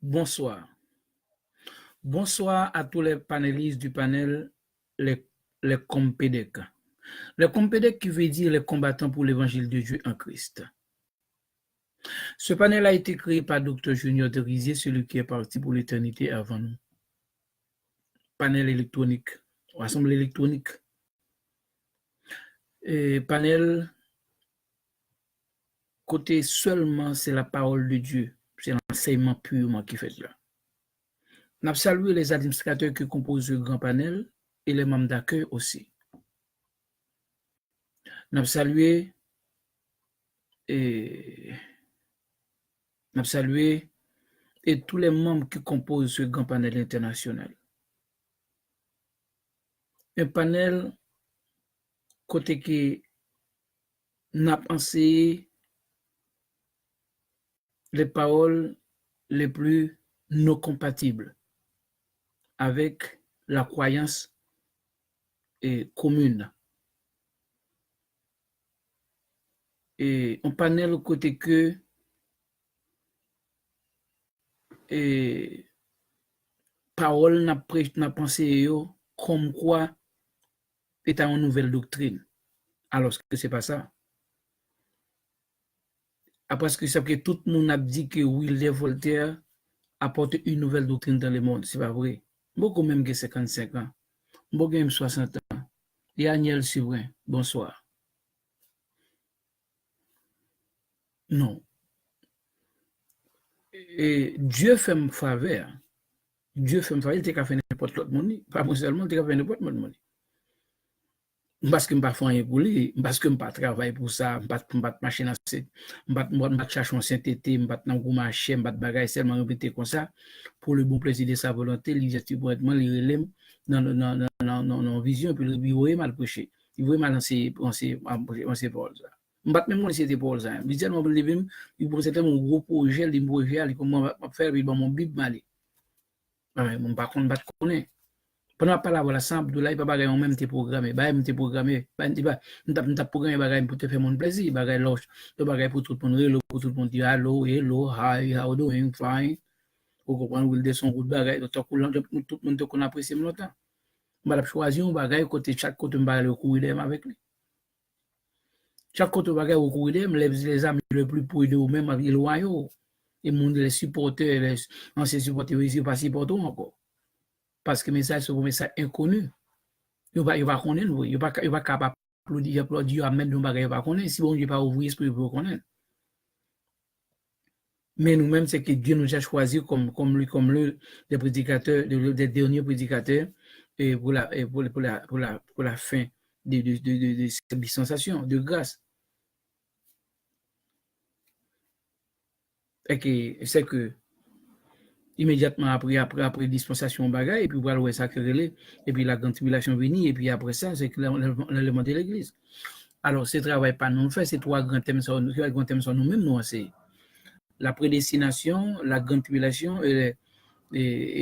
Bonsoir. Bonsoir à tous les panélistes du panel, les compédec. Les compédec qui veut dire les combattants pour l'évangile de Dieu en Christ. Ce panel a été créé par Dr. Junior de Rizier, celui qui est parti pour l'éternité avant nous. Panel électronique, assemblée électronique. Et panel, côté seulement, c'est la parole de Dieu. C'est l'enseignement purement qui fait là. Nous saluons les administrateurs qui composent le grand panel et les membres d'accueil aussi. Nous saluons et tous les membres qui composent ce grand panel international. Un panel côté qui n'a pensé les paroles les plus non compatibles avec la croyance commune. Et un panel côté que parole n'a pensé comme quoi est une nouvelle doctrine, alors que c'est pas ça. Parce que c'est que tout le monde a dit que William Voltaire apporte une nouvelle doctrine dans le monde, c'est pas vrai. Beaucoup même que 55 ans, beaucoup même 60 ans. Et Agnel Sivrin, bonsoir. Non. Et Dieu fait me faveur. Dieu fait me faveur, il t'a fait n'importe l'autre monde. Pas moi seulement, il t'a fait n'importe monde. Parce que je ne pas faire pour lui, parce que je ne pas travailler pour ça, je ne pas machine, je ne pas chercher un sainteté, je ne pas marcher, je ne pas bagaille seulement répéter comme ça, pour le bon plaisir de sa volonté, l'identitement, il relève dans vision, puis il voit mal prêcher, il voit mal dans ses paroles. Je ne pas même c'était pour ça. Je dis, il pose un gros projet, il projet, comment faire, il va mon bible malé. Je ne pas connaître. Pendant pas la voilà simple de là il pas bagaille en même te programmé bah même te programmé bah t'as programmé bagaille pour te faire mon plaisir bagaille loche de bagaille pour tout le monde pour tout le monde dire hello hi how doing fine pour comprendre où descend route bagaille tout le monde te connaît apprécier longtemps bah choisir un bagaille côté chaque côté bagaille le courir avec lui chaque côté bagaille au courir les amis le plus pour de ou même avec le royaume et monde les supporters les anciens supporters ici pas supporter encore. Parce que le message, c'est un message inconnu. Il va connaître, il va capable d'applaudir, à mettre nos bagages, il va connaître. Si bon Dieu pas ouvrir l'esprit pour connaître. Mais nous-mêmes, c'est que Dieu nous a choisi comme des prédicateurs, des derniers prédicateurs, et pour la fin de cette dispensation de grâce. Et que c'est que immédiatement après dispensation bagaille, et puis voilà où ça créé, et puis la grande tribulation venue, et puis après ça, c'est que l'enlèvement de l'église. Alors, ce travail pas nous fait, c'est trois grands thèmes sur nous-mêmes, nous, c'est la prédestination, la grande tribulation et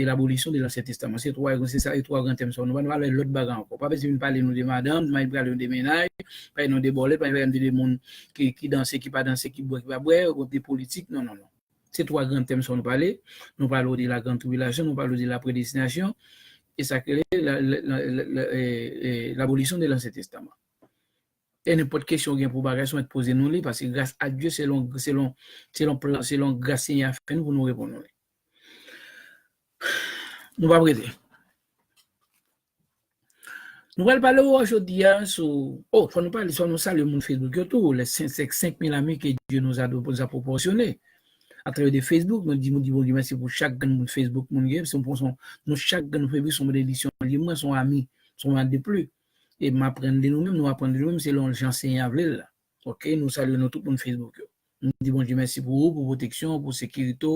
l'abolition de l'Ancien Testament. C'est ça, les trois grands thèmes sur nous. On va parler de l'autre bagarre encore. Pas besoin de parler de madame, pas parler de ménage, pas de bolets, pas de des gens qui dansent, qui pas dansent, qui boivent, qui pas boire, des politiques, non. Ces trois grands thèmes sont nous parler. Nous parlons de la grande tribulation, nous parlons de la prédestination et ça crée l'abolition de l'Ancien Testament. Et n'importe quelle question pour bagage sont posées nous parce que grâce à Dieu, selon grâce Seigneur fait nous pour nous répondre. Nous va prêter. Nous allons parler aujourd'hui sur faut nous parler sur nous saluer mon Facebook tout les 5000 amis que Dieu nous a proportionnés. À travers de Facebook, nous disons merci pour chaque gagne Facebook, nous chaque gagne Facebook sont des éditions libre, sont amis, sont de plus. Et m'apprendre de nous-mêmes, nous apprendre de nous-mêmes selon j'enseigne avril. OK, nous saluons tout le monde Facebook. Nous disons Dieu merci pour vous, pour protection, pour sécurité,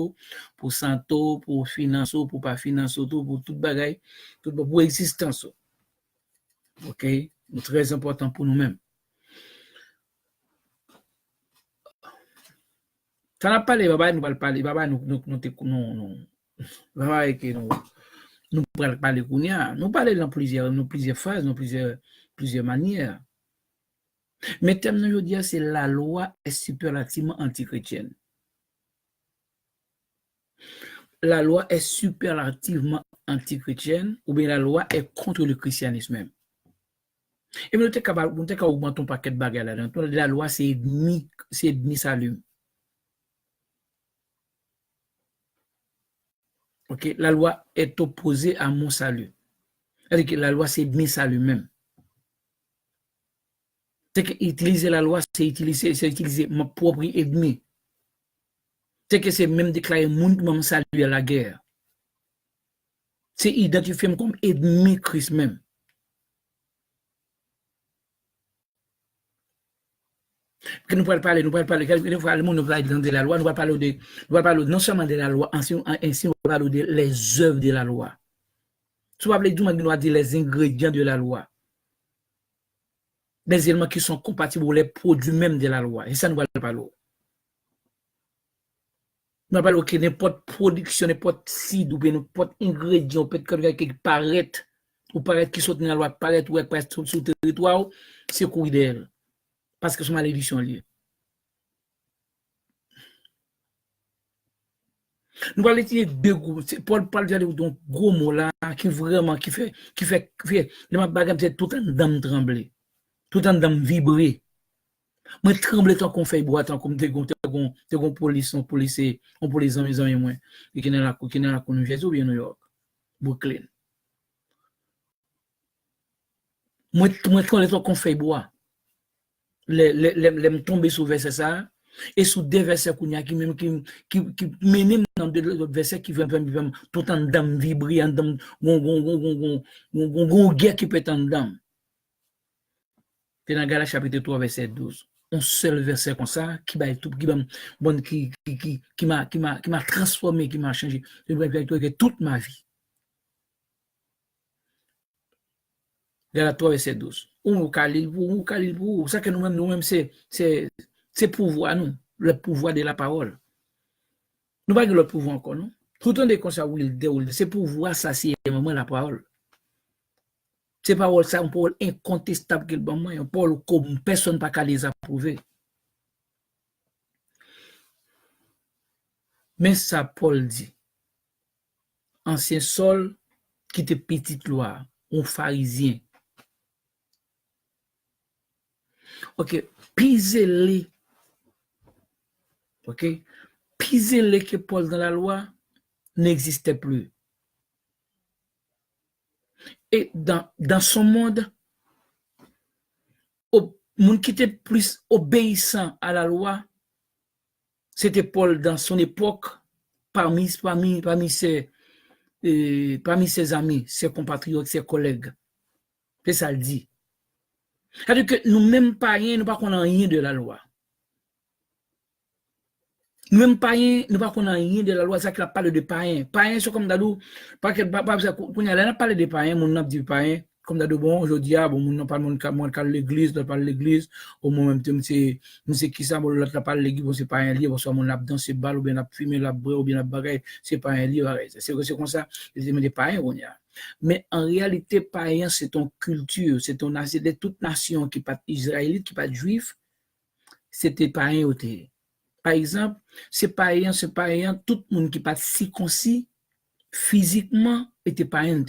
pour santé, pour finance, pour pas finance, pour toute bagaille, pour existence. OK, c'est très important pour nous-mêmes. Ça n'a pas parlé, nous allons parler, nous parler, nous parler dans plusieurs phases, dans plusieurs manières. Mais le thème aujourd'hui, c'est la loi est superlativement antichrétienne. la loi est superlativement anti-chrétienne ou bien la loi est contre le christianisme même. Et nous sommes capables d'augmenter un paquet de bagages là-dedans. La loi, c'est ennemi salut. Ok, la loi est opposée à mon salut. C'est-à-dire que la loi, c'est ennemi salut même. C'est que utiliser la loi, c'est utiliser mon propre ennemi. C'est que c'est même déclarer mon même salut à la guerre. C'est identifier comme ennemi Christ même. Que nous parlons de la loi, nous parlons non seulement de la loi, ainsi nous parlons de les œuvres de la loi. Tu vas dire les ingrédients de la loi. Des éléments qui sont compatibles avec les produits même de la loi. Et ça, nous parlons pas l'eau. Nous parlons que n'importe production, n'importe site, ou bien n'importe ingrédient, peut-être qui paraît, ou paraît qui saute dans la loi, paraît ou est sur le territoire, c'est courir d'elle. Parce que c'est malédiction liée. Nous parlons de deux groupes. Paul parle de gros mots là, qui vraiment, qui fait, les bagages, c'est tout en dame trembler, tout en dame vibrer. Moi, tremble tant qu'on fait boire, tant comme t'es police, on police, mes amis, moi, qui n'est là, New Jersey ou bien New York, Brooklyn. Moi, tremble tant qu'on fait boire. Les tomber sur verset ça, et sous des versets qui mènent dans d'autres versets qui viennent tout en dame vibrer, en dame, guerre qui peut être en dame. C'est dans Galates chapitre 3, verset 12. Un seul verset comme ça qui m'a transformé, qui m'a changé toute ma vie. Galates 3, verset 12. Ou ça que nous-mêmes, c'est pouvoir, nous, le pouvoir de la parole. Nous n'avons pas le pouvoir encore, non? Tout le temps de comme ça, c'est pouvoir, ça, c'est vraiment la parole. C'est parole, ça, une parole incontestable qu'il bon une parole comme personne n'a qu'à les approuver. Mais ça, Paul dit, ancien Saul, qui était petite loi, un pharisien. Ok, pisez-les. Ok, pisez-les que Paul dans la loi n'existait plus. Et dans son monde, le monde qui était plus obéissant à la loi, c'était Paul dans son époque, parmi ses amis, ses compatriotes, ses collègues. C'est ça le dit. C'est-à-dire que nous-mêmes païens, nous ne connaissons rien de la loi. Nous-mêmes païens, nous ne connaissons rien de la loi. C'est ça qu'il parle de païens. Païens, c'est comme d'alou. Quand on a parlé de païens, on a dit païens. Comme d'alou, bon, aujourd'hui, bon, on parle de l'église, on parle de l'église. Au moment même, c'est qui ça, l'autre parle de l'église, c'est païen libre, soit on a dansé balle, ou bien on a fumé la brûle, ou bien on a bagaille, c'est païen libre. C'est comme ça, c'est des païens, on y a. Mais en réalité, païen, c'est ton culture, c'est ton nation, de toute nation qui n'est pas israélite, qui n'est pas juif, c'était païen. Par exemple, c'est païen, tout le monde qui n'est pas circoncis, physiquement, était païen.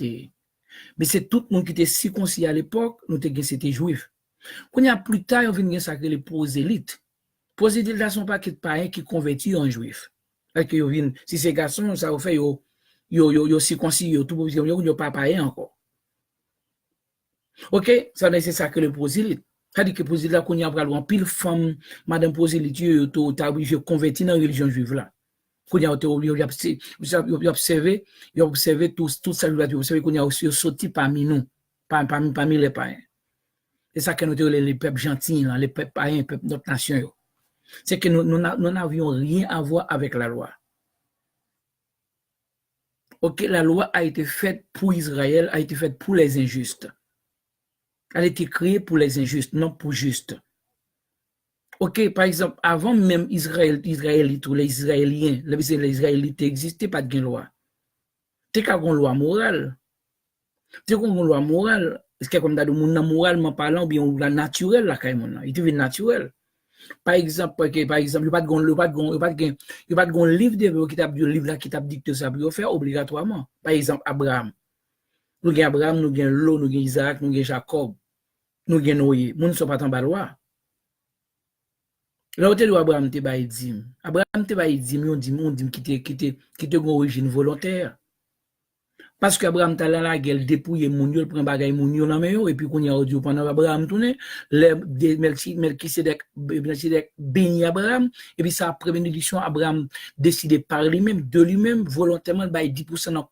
Mais c'est tout le monde qui était circoncis à l'époque, c'était juif. Quand il y a plus tard, on vient sacrer les prosélytes. Prosélytes, là, sont pas que païens qui convertis en juif. Si c'est garçon, ça fait yo circoncis, yo tout, yo pas païen encore. Ok, ça c'est ça que le prosélyte. C'est-à-dire que le prosélyte là, qu'on y a en pile femme, madame prosélyte, yo converti dans la religion juive là. Qu'on y a observé tout ça, vous observé qu'on y a aussi sorti parmi nous, parmi les païens. C'est ça que nous disons les peuples gentils, les peuples païens, les peuples de notre nation. C'est que nous n'avions rien à voir avec la loi. Ok, la loi a été faite pour Israël, a été faite pour les injustes. Elle a été créée pour les injustes, non pour justes. Ok, par exemple, avant même Israélites ou les Israéliens, les Israélites n'existaient pas de loi. C'est qu'il y a une loi morale. C'est qu'il y a une loi morale. Est-ce qu'il y a comme ça, moralement parlant, ou bien la naturelle, la il est naturel. Par exemple, il n'y a pas de livre de qui t'a dit livre là qui t'a dicté ça pour faire obligatoirement. Par exemple, Abraham. Nous avons Abraham, nous avons Lot, nous avons Isaac, nous avons Jacob, nous avons Noé. Nous ne sommes pas en bas loi. Là où Abraham te bail dim. Abraham te bail dim, on dit qui te une origine volontaire. Parce que Abraham t'a la gueule dépouiller moun yo, prend bagay moun yo nan men yo, et puis qu'on y a audio pendant Abraham tourné, Melchisedec béni Abraham, et puis ça après bénédiction Abraham décidé par lui-même, de lui-même, volontairement, bail 10% dans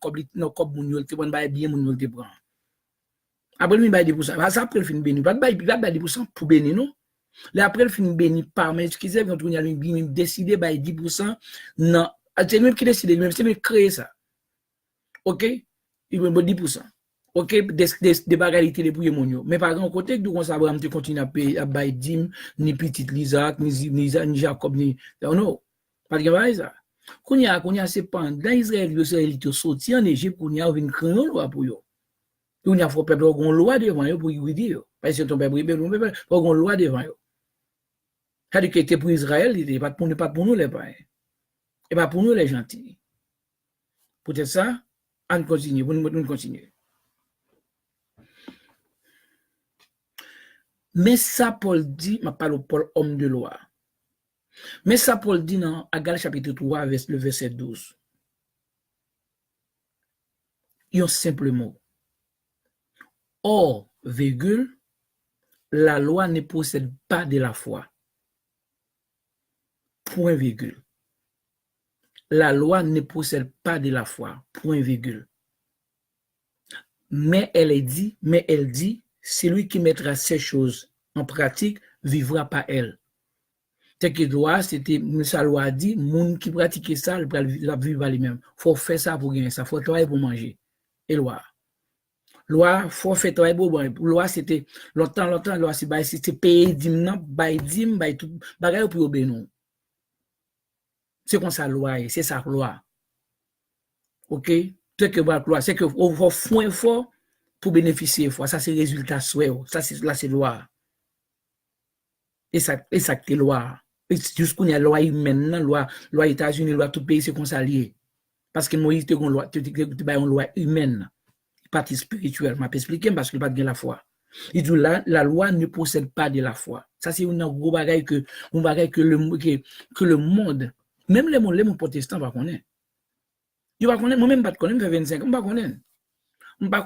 cob moun yo, te prend bail bien moun yo te prend. Après lui bail 10%, ça après le fin béni, pas bail 10% pour béni non. Là après le fin béni par Melchisedec, quand on y a lui décidé bail 10% non, c'est lui qui décide, même c'est lui qui crée ça. OK? Il veut 10%. OK, des bagalités de pour mon. Mais par contre, côté que nous Abraham te continue à payer à bailler dim ni petite Isaac ni Jacob ni non. Pas de ça. Qu'on y a c'est pendant Israël ils sorti en Égypte qu'on y a une grande loi pour yo. On y a faut peuple une loi devant yo pour y dire. Parce que ton peuple faut une loi devant yo. Ça dit que était pour Israël, il pas pour nous les païens. Et pas pour nous les gentils. Peut-être ça on continue, on continue. Mais ça, Paul dit, je parle Paul, homme de loi. Mais ça, Paul dit dans Agal chapitre 3, le verset 12. Il y a un simple mot. Or, virgule, la loi ne possède pas de la foi. Point virgule. La loi ne possède pas de la foi. Point virgule. Mais elle dit, celui qui mettra ces choses en pratique vivra par elle. C'est que loi, c'était, sa loi dit, moun qui pratique ça, il va vivre lui-même. Faut faire ça pour gagner ça, faut travailler pour manger. Et loi. Loi, faut faire travailler pour manger. Loi, c'était, longtemps, loi, c'était payer dim, bail tout, bagay pour obéir nous. C'est comme ça, loi, c'est ça, loi. OK? C'est que la loi, c'est que on va faire fort pour bénéficier fort. Ça, c'est le résultat souhait. Ça, c'est loi. Et ça, c'est loi. Jusqu'où il y a loi humaine, loi États-Unis, loi tout pays, c'est comme ça lié. Parce que Moïse, tu as une loi humaine, partie spirituelle. Je vais expliquer parce qu'il n'y a pas de la foi. Il dit la loi ne possède pas de la foi. Ça, c'est un gros bagage que le monde, même les mondes protestants, va connaître. Je ne connais moi-même pas de connaître, je fais 25 ans, je ne connais pas.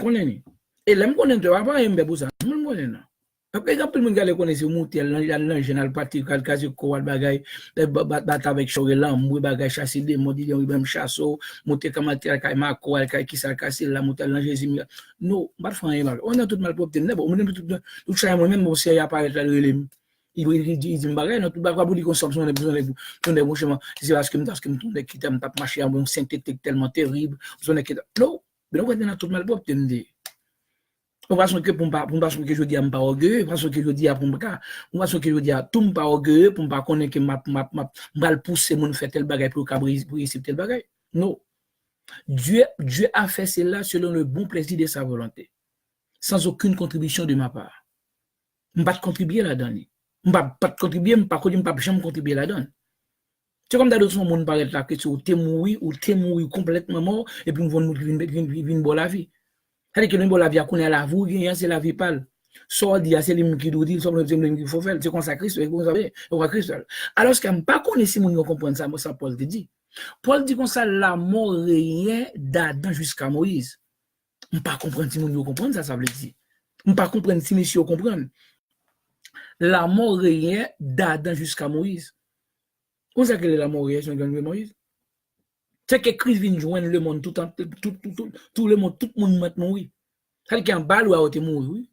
Et là, je connais, je ne connais pas ça. Je ne connais pas. Après, quand tout le monde connaît ce moutel, dans général, parti, quasi, quoi, bagay, battre avec Chorela, moué, bagay, chasser des mots, dit, même chasso, monter comme un tel, ma quoi, qui s'est cassé, la moutel, dans Jésus. Non, pas de faire on a tout mal pour obtenir, on a tout ça, moi-même, mon sérieux apparaît là, il dit, bagay, non, tout bagay, pour dire consommation, on a besoin de branchement, c'est parce que me tourne, qui t'aime pas marcher, un synthétique tellement terrible, non, mais on a tout mal pour obtenir. On va que pour pas que je dis à pas orgueilleux, parce que je dis à pour pas, on va que je dis à tout pas orgueilleux pour pas connaître que m'a pousser mon faire tel bagage pour réussir tel bagage. Non. Dieu a fait cela selon le bon plaisir de sa volonté, sans aucune contribution de ma part. Je ne vais pas contribuer là-dedans. Je ne vais pas contribuer, je ne vais pas jamais contribuer là-dedans. C'est comme dans d'autres monde paraît là que tu es mourir complètement mort et puis on va nous vivre la vie. C'est-à-dire que nous la vie qu'on a la vie, c'est la vie pâle. Soit dit c'est lui qui nous dit, qu'il faut faire, c'est comme ça Christ, vous savez, on va Christ. Alors que je ne pas connaître si nous comprenons ça Paul te dit. Paul dit comme ça la mort rien d'Adam jusqu'à Moïse. On pas comprendre si nous comprenons ça veut dire. On pas comprendre si monsieur comprend. La mort rien d'Adam jusqu'à Moïse. Comment ça que la mort rien jusqu'à Moïse? C'est que Christ vient joindre le monde tout le monde, tout le monde maintenant oui. C'est qu'en bas loi a été mourir oui.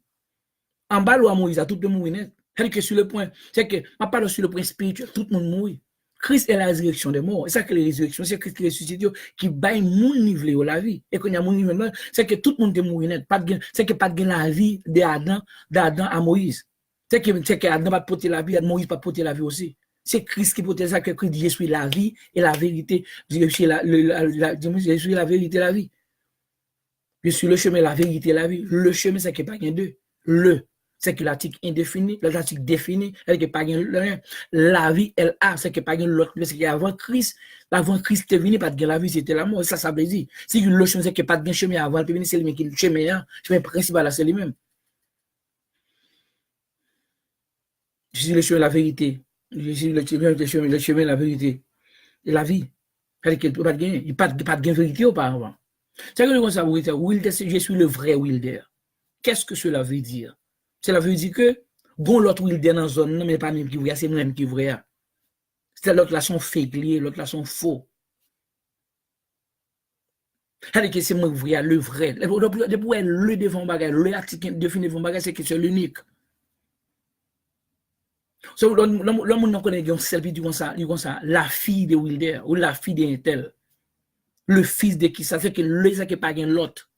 En bas loi Moïse a tout le monde net. C'est que sur le point, c'est que ma parle sur le point spirituel, tout le monde mourir. Christ est la résurrection des morts. C'est ça que la résurrection, c'est Christ qui ressuscite qui baille mon niveau la vie. Et quand il y a mon niveau maintenant, c'est que tout le monde est mourir net. C'est que pas de la vie d'Adam à Moïse. C'est que Adam pas porter la vie, Moïse pas porter la vie aussi. C'est Christ qui protège ça, que Christ dit, je suis la vie et la vérité. Je suis la vérité et la vie. Je suis le chemin, la vérité et la vie. Le chemin, c'est qu'il n'y a pas deux. c'est que l'article indéfini, l'article défini, elle que pas la vie, elle a, c'est que pas l'autre, c'est qu'avant Christ est venu, pas de la vie, c'était la mort, ça veut dire. Si le chemin, c'est que pas de chemin avant, il c'est lui qui le chemin principal, c'est lui-même. Je suis le chemin de la vérité. Je suis le chemin de la vérité. Et la vie. C'est-à-dire qu'il n'y a pas de vérité auparavant. C'est que ça veut dire, Wilder, je suis le vrai Wilder. Qu'est-ce que cela veut dire? Cela veut dire que, bon, l'autre Wilder dans la zone, mais pas même qui vrai, c'est même qui vrai. C'est l'autre là sont fake, l'autre là sont faux. C'est-à-dire que c'est moi vrai, le vrai. Depuis le devant bagage, le article défini devant bagage, c'est que c'est l'unique. So, l'homme ne connaît pas celle qui comme ça, la fille de Wilder ou la fille d'Intel. Le fils de qui ça fait que le qui pas l'autre.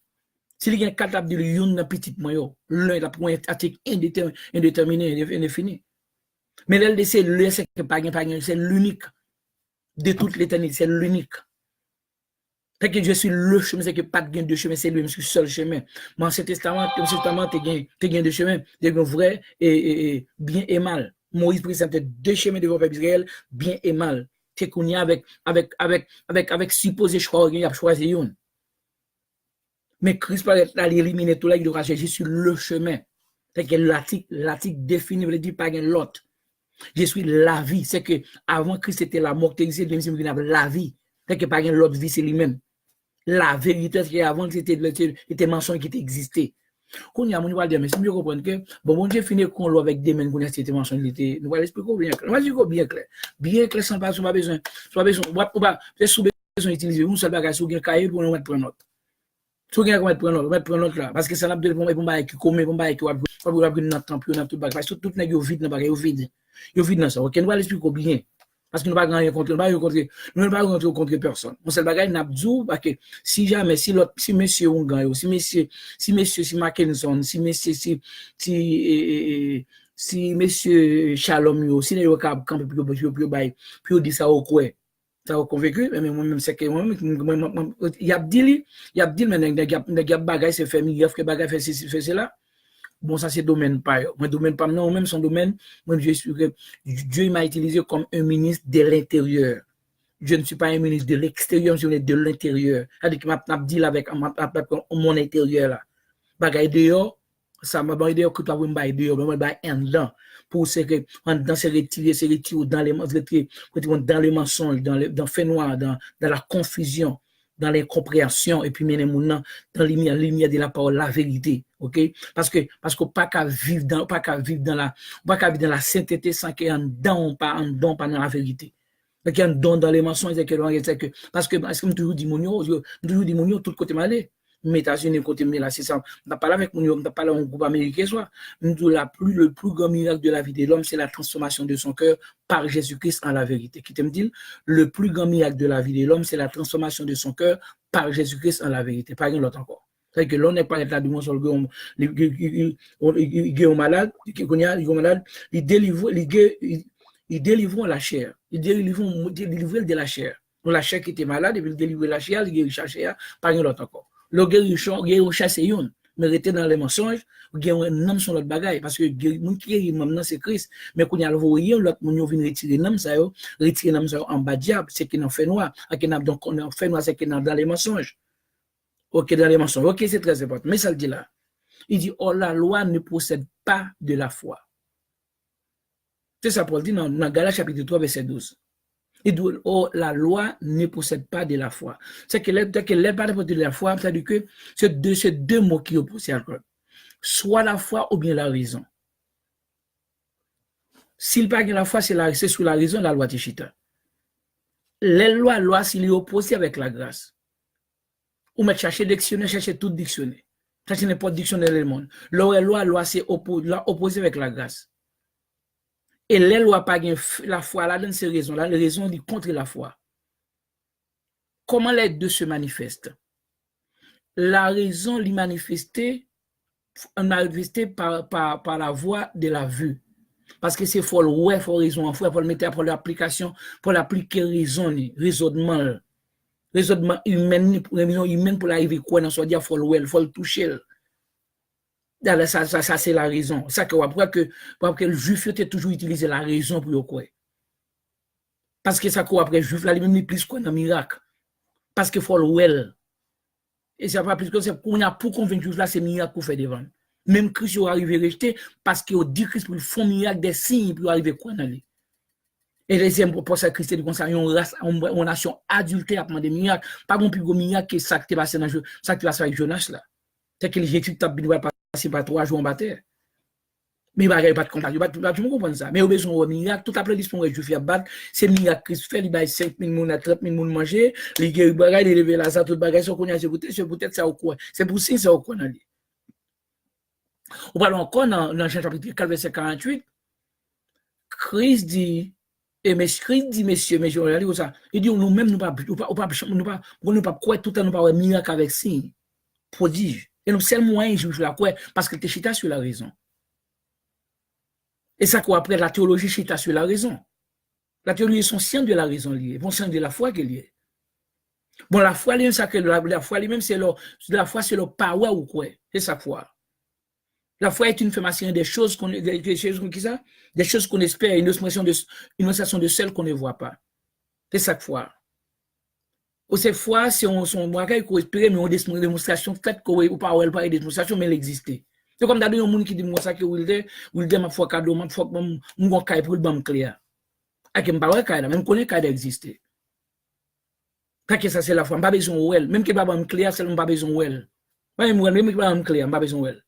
Si il y a capable de l'une petite moyo, l'un a pour un article indéterminé, indéfini. Mais elle c'est le c'est que pas c'est l'unique de toute l'éternité, c'est l'unique. Fait que je suis le chemin, c'est que pas de gain de chemin, c'est lui-même, je suis seul chemin. Dans Ancien Testament, tu gain de chemin, des vrai et bien et mal. Moïse présente deux chemins devant le peuple Israël, bien et mal. C'est qu'on y a avec supposé choix, il a choisi une. Mais Christ va éliminer tout là, il aura cherché sur le chemin. C'est que l'article défini, veut dire pas l'autre. Je suis la vie. C'est que avant Christ c'était la mort, même si la vie. C'est que pas l'autre vie, c'est lui-même. La vérité, c'est qu'avant c'était mensonge qui existait. Quand il y a mon dire, mais si je comprends que, bon, Dieu finit qu'on l'a avec des mains, qu'on a c'était mensonge, nous allons expliquer bien clair. Moi, je dis bien clair. Bien clair, sans pas besoin. Soit besoin, ou pas, sous besoin d'utiliser une seule bagage, ou un cahier pour nous mettre prendre note. Si vous avez prendre note là, parce que ça n'a pas de bon qui commet, bon qui va prendre notre temps, puis on a tout bagage, parce que tout n'est pas vide dans bagage, vide. Yo vide dans ça. OK, nous allons expliquer bien. Parce que nous ne pouvons pas rencontrer contre personne. Mon seul bagage n'a pas parce que si jamais si monsieur Ongan, si Mackinson, si monsieur Shalom, si nous avons campé puis dit ça au quoi. Ça a convaincu, mais moi-même, c'est que moi-même, il y a dit, mais il y a bagage, c'est fait, il y a bagage, fait cela. Bon, ça, c'est domaine pas. Moi, domaine pas, non, même son domaine, moi, je suis que Dieu m'a utilisé comme un ministre de l'intérieur. Je ne suis pas un ministre de l'extérieur, je suis de l'intérieur. C'est-à-dire que m'a dit avec mon intérieur, là. Bagay dehors, ça m'a dit dehors, que tu as un dehors, mais m'a un dedans. Pour ce que, dans se retirer dans les mensonges, dans le fait noir, dans la confusion, dans l'incompréhension, et puis mener mon nom dans la lumière de la parole, la vérité. OK? Parce que pas qu'à vivre dans la sainteté sans qu'il y ait un don, pas dans la vérité. Donc, il y a un don dans les mensonges, parce que je toujours dis mon tout côté malais. Mais États-Unis côté mais là c'est ça. On parle avec mon on parle en groupe américain soit. Le plus grand miracle de la vie de l'homme, c'est la transformation de son cœur par Jésus-Christ en la vérité. Qui t'aime dit le plus grand miracle de la vie de l'homme, c'est la transformation de son cœur par Jésus-Christ en la vérité. Pas rien d'autre encore. C'est-à-dire que l'on n'est pas là du monde sur le gars, il est malade, il délivre la chair. Il délivre de la chair. Donc la chair qui était malade, il délivre la chair, il guérit la chair, pas rien d'autre encore. Le guérison chasse yon, mais rester dans les mensonges, guérir un homme sur l'autre bagaille, parce que mon qui est maintenant c'est Christ, mais quand il y a le voyé, l'autre mon vient retirer l'homme ça en bas diable, c'est qu'il en fait noir, donc on en fait noir, c'est qu'il dans les mensonges. OK, dans les mensonges. OK, c'est très important. Mais ça le dit là. Il dit, oh, la loi ne possède pas de la foi. C'est ça, Paul dit dans Galates chapitre 3, verset 12. Il dit, oh, la loi ne possède pas de la foi. C'est que l'elle pas de la foi, c'est-à-dire que c'est deux mots qui opposent à quoi. Soit la foi ou bien la raison. S'il pas de la foi, c'est sous la raison, la loi de chita. Les lois, s'il est opposé avec la grâce. Ou mettre chercher dictionnaire, chercher tout dictionnaire. Chercher n'importe dictionnaire du monde. La loi, c'est opposé avec la grâce. Et les lois pas la foi là dans ces raisons là, les raisons dit contre la foi. Comment les deux se manifestent? La raison l'y manifestée par la voie de la vue. Parce que c'est faut ouais, faut raison, faut le mettre pour l'application, pour l'appliquer raisonnement humain pour l'arriver quoi dans son dia faut le toucher. Ça c'est la raison. Ça que après le juif a toujours utilisé la raison pour quoi. Parce que ça quoi après juif là lui-même plus quoi dans miracle. Parce que faut le well. Et c'est pas plus que c'est qu'on a pour convaincre juif là c'est miracle pour faire devant. Même Christ est arrivé rejeté parce qu'il dit Christ pour faire miracle des signes pour arriver quoi dans lui. Et deuxième pour ça Christ dit comme ça une race une nation adulte a demandé miracle, pas bon plus gros miracle que ça qui passé dans ça qui passe avec Jonas là. C'est que Jésus t'a bien passer par 3 jours en bataille. Mais il n'y a pas de contact, tu me comprends ça. Mais au besoin de miracle, tout après l'histoire de Juif battre, c'est miracle Christ fait, il y a 5 000 personnes, 30 000 personnes manger, il y a des bagages, il lever la tout bagage, ça qu'on a peut-être ça au quoi. C'est pour ça ça au quoi dans lui. On parle encore dans Jean chapitre 4 verset 48. Christ dit Christ dit messieurs, regardez comme ça. Il dit nous-mêmes nous pas quoi tout le temps nous pas miracle avec signe, prodige. Et nous seul moyen Juif la quoi parce que tu chita sur la raison. Et ça quoi après la théologie chita sur la raison. La théologie sont sciences de la raison liée, bon sciences de la foi qu'elle est. Bon la foi lui ça que la foi lui-même c'est la foi c'est le power ou quoi, c'est sa foi. La foi est une affirmation des choses des choses qu'on espère, une expression de celles qu'on ne voit pas. C'est ça foi. Ou cette foi c'est son bagage qu'on espère mais on démonstration faite ou pas ou pas démonstration mais elle existait. C'est comme d'abord un monde qui dit moi ça que il ma foi cadeau ma foi mon caille pour le bam clair. À qui me parle caille même connaît caille exister. Parce que ça c'est la foi, pas besoin ou elle, même que pas bam clair, c'est pas besoin ou elle. Même que pas bam clair, pas besoin ou elle.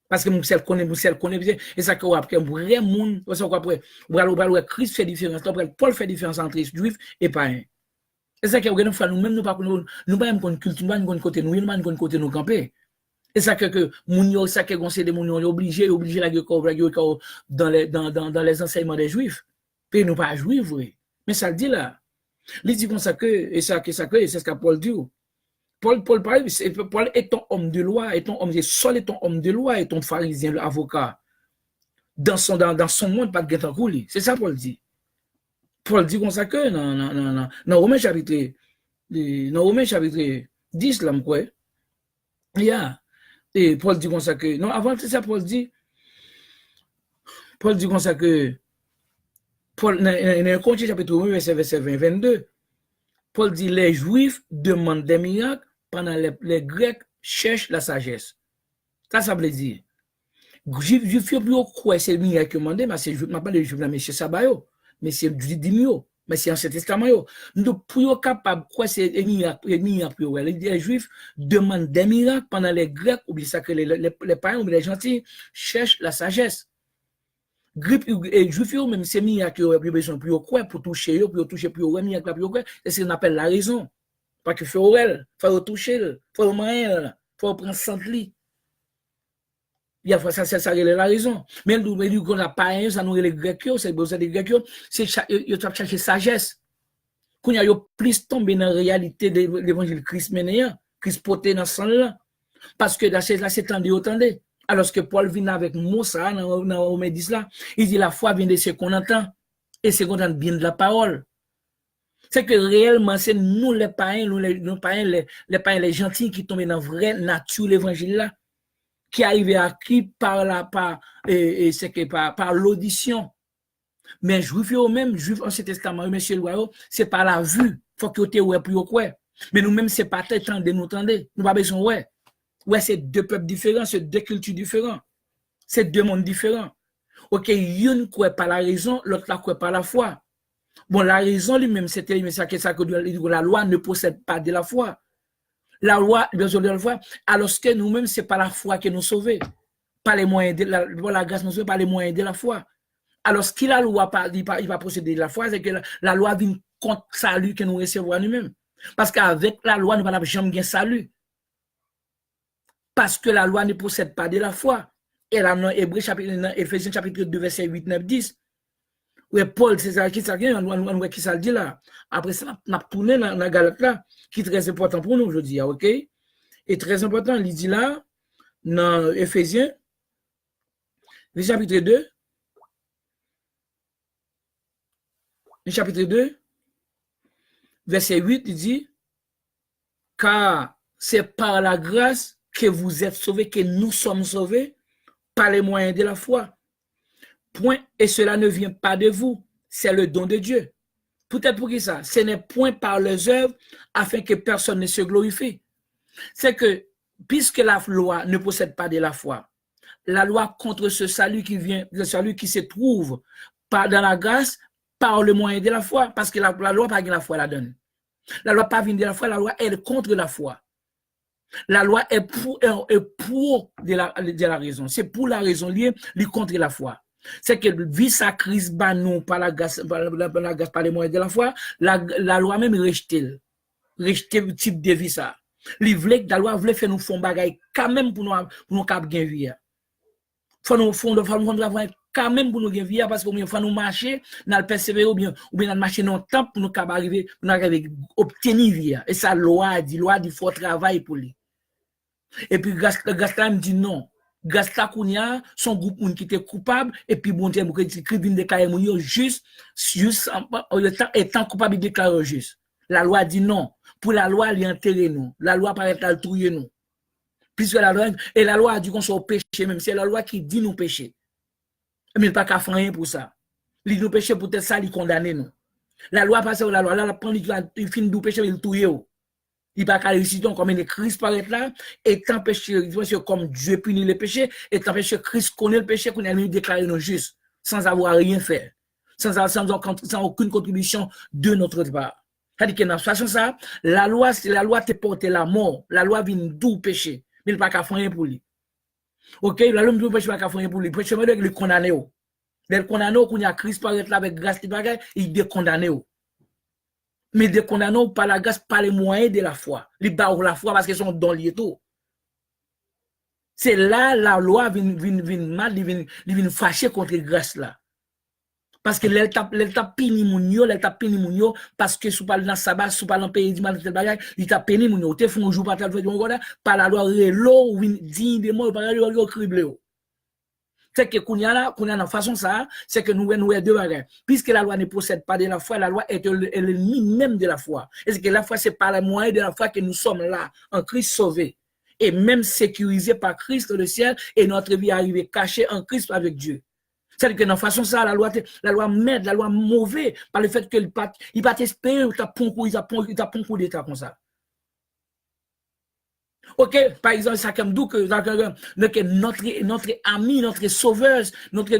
Parce que mon connaît et ça que après vrai monde, ça quoi après, on Christ fait différence, après Paul fait différence entre juif et païen. Et ça que nous même nous pas même culture, nous pas côté nous pas côté nous camper. Et ça que moun yo ça que conseil de moun yo obligé la dans les enseignements des juifs. Puis nous pas juifs oui. Mais ça le dit là. Il dit comme ça que et ça que c'est ce que Paul dit. Paul est un homme de loi, est un homme de sol, est un homme de loi, est un pharisien, l'avocat. Dans son monde, pas de guet-en-couli. C'est ça Paul dit. Paul dit comme ça que dans Romains chapitre 10, là, quoi. Et Paul dit comme ça que, non, avant ça, Paul dit comme ça que, Paul, dans le Corinthiens chapitre 1, verset 20, 22, Paul dit, les Juifs demandent des miracles pendant les Grecs cherchent la sagesse. Ça veut dire, Juifs, quoi, c'est le miracle que demandé, mais c'est, je ne parle pas de Juifs, mais c'est Sabayo, mais c'est Dimio, mais c'est Ancien Testament. Nous, pour capable, quoi, c'est les miracles, les Juifs demandent des miracles pendant les Grecs, oublie ça que les païens ou les gentils cherchent la sagesse. Grip et Juifs, même c'est miracles, ils ont besoin pour toucher, pour miracle, c'est ce qu'on appelle la raison. Pas que faut toucher, faut moyen, faut prendre santé. Il y a ça la raison. Mais nous qu'on a pas ça nous les Grecs, c'est besoin des Grecs, c'est ils doivent chercher sagesse. Quand il y a plus tombé dans la réalité de l'évangile Christ ménéant, Christ porté dans sang là. Parce que là c'est tendez. Alors que Paul vient avec Moussa dans Romains 10 là, il dit la foi vient de ce qu'on entend et c'est qu'on entend bien de la parole. C'est que réellement, c'est nous les païens, les païens, les gentils qui tombent dans la vraie nature l'évangile là, qui arrivent à qui par l'audition. Mais juifs eux-mêmes, juifs Ancien Testament, monsieur Loyau, c'est par la vue. Faut que tu aies plus quoi. Mais nous-mêmes, c'est pas tant de nous entendre. Nous pas besoin ouais. Ouais, c'est deux peuples différents, c'est deux cultures différentes. C'est deux mondes différents. OK, une croit par la raison, l'autre la croit par la foi. Bon, la raison lui-même, c'était que la loi ne possède pas de la foi. La loi, besoin de la foi, alors que nous-mêmes, c'est pas la foi qui nous sauve. Pas les moyens de la grâce nous sauve, pas les moyens de la foi. Alors, ce qu'il la loi, il va procéder de la foi, c'est que la loi vient contre salut que nous recevons nous-mêmes. Parce qu'avec la loi, nous n'avons jamais salut. Parce que la loi ne possède pas de la foi. Et là, dans Éphésiens chapitre 2, verset 8, 9, 10, où Paul, c'est ça qui ça dit là. Après ça, on a tourné dans la Galate là, qui est très important pour nous aujourd'hui, ok? Et très important, il dit là, dans Éphésiens, chapitre 2, verset 8, il dit, car c'est par la grâce que vous êtes sauvés, que nous sommes sauvés, par les moyens de la foi. Point, et cela ne vient pas de vous, c'est le don de Dieu. Peut-être pour qui ça? Ce n'est point par les œuvres afin que personne ne se glorifie. C'est que, puisque la loi ne possède pas de la foi, la loi contre ce salut qui vient, le salut qui se trouve dans la grâce, par le moyen de la foi, parce que la loi pas de la foi la donne. La loi pas vient de la foi, la loi est contre la foi. La loi est pour de la raison. C'est pour la raison liée contre la foi. C'est que vie sa crise non par la grâce par les moyens de la foi, la loi même rejette le type de vie ça. La loi voulait faire nous font bagaille quand même pour nous cap gain vie. Faut nous travailler quand même pour nous gain vie parce que faut nous marcher, dans le persévérer ou bien dans marcher dans temps pour nous cap arriver obtenir vie. Et ça loi dit faut travail pour lui. Et puis Gaston me dit non. Gaston Kounia, son groupe qui était coupable, et puis bon Dieu, qui vient déclarer juste étant coupable, il déclare juste. La loi dit non. Pour la loi, elle enterre nous. La loi paraît à trouiller nous. Puisque la loi a dit qu'on soit au péché, même c'est la loi qui dit nous pécher. Mais il n'y a pas qu'à faire rien pour ça. Il dit nous pécher, peut-être ça, il condamne nous. La loi passe la loi, là, la prend, il finit de pécher, il touille. Il va réussir donc comme une Christ paraît là, et t'empêcher, comme Dieu punit le péché, et t'empêcher Christ connaît le péché, qu'on a déclaré nos justes, sans avoir rien fait, sans aucune contribution de notre part. C'est-à-dire que dans cette façon ça, la loi te porte la mort, la loi vient d'où péché, mais il n'y a pas qu'à faire rien pour lui. Ok, la loi ne péché pas qu'à faire rien pour lui, péché mais il condamné. Il condamné, qu'on y a Christ paraît là avec grâce, il est condamné. Mais des condamnés par la grâce, par les moyens de la foi. Ils barrent la foi parce qu'ils sont dans les tout. C'est là la loi vient fâcher contre la grâce là. Parce que l'État pini mounio, parce que sous pas dans sabbat, sous pas dans pays du mal, il t'a pini mounio. Te font un jour par la loi relo, digne de moi, par la loi criblé. C'est que qu'on y a dans façon ça, c'est que nous deux bagages. Puisque la loi ne possède pas de la foi, la loi est l'ennemi même de la foi. Et c'est que la foi, c'est par le moyen de la foi que nous sommes là, en Christ sauvé. Et même sécurisé par Christ dans le ciel, et notre vie arrivée cachée en Christ avec Dieu. C'est-à-dire que dans façon ça, la loi m'aide, la loi mauvais, par le fait qu'il ne pas t'espérer, il t'a pon coup d'état comme ça. Ok, par exemple, ça comme d'où que notre ami, notre sauveuse, notre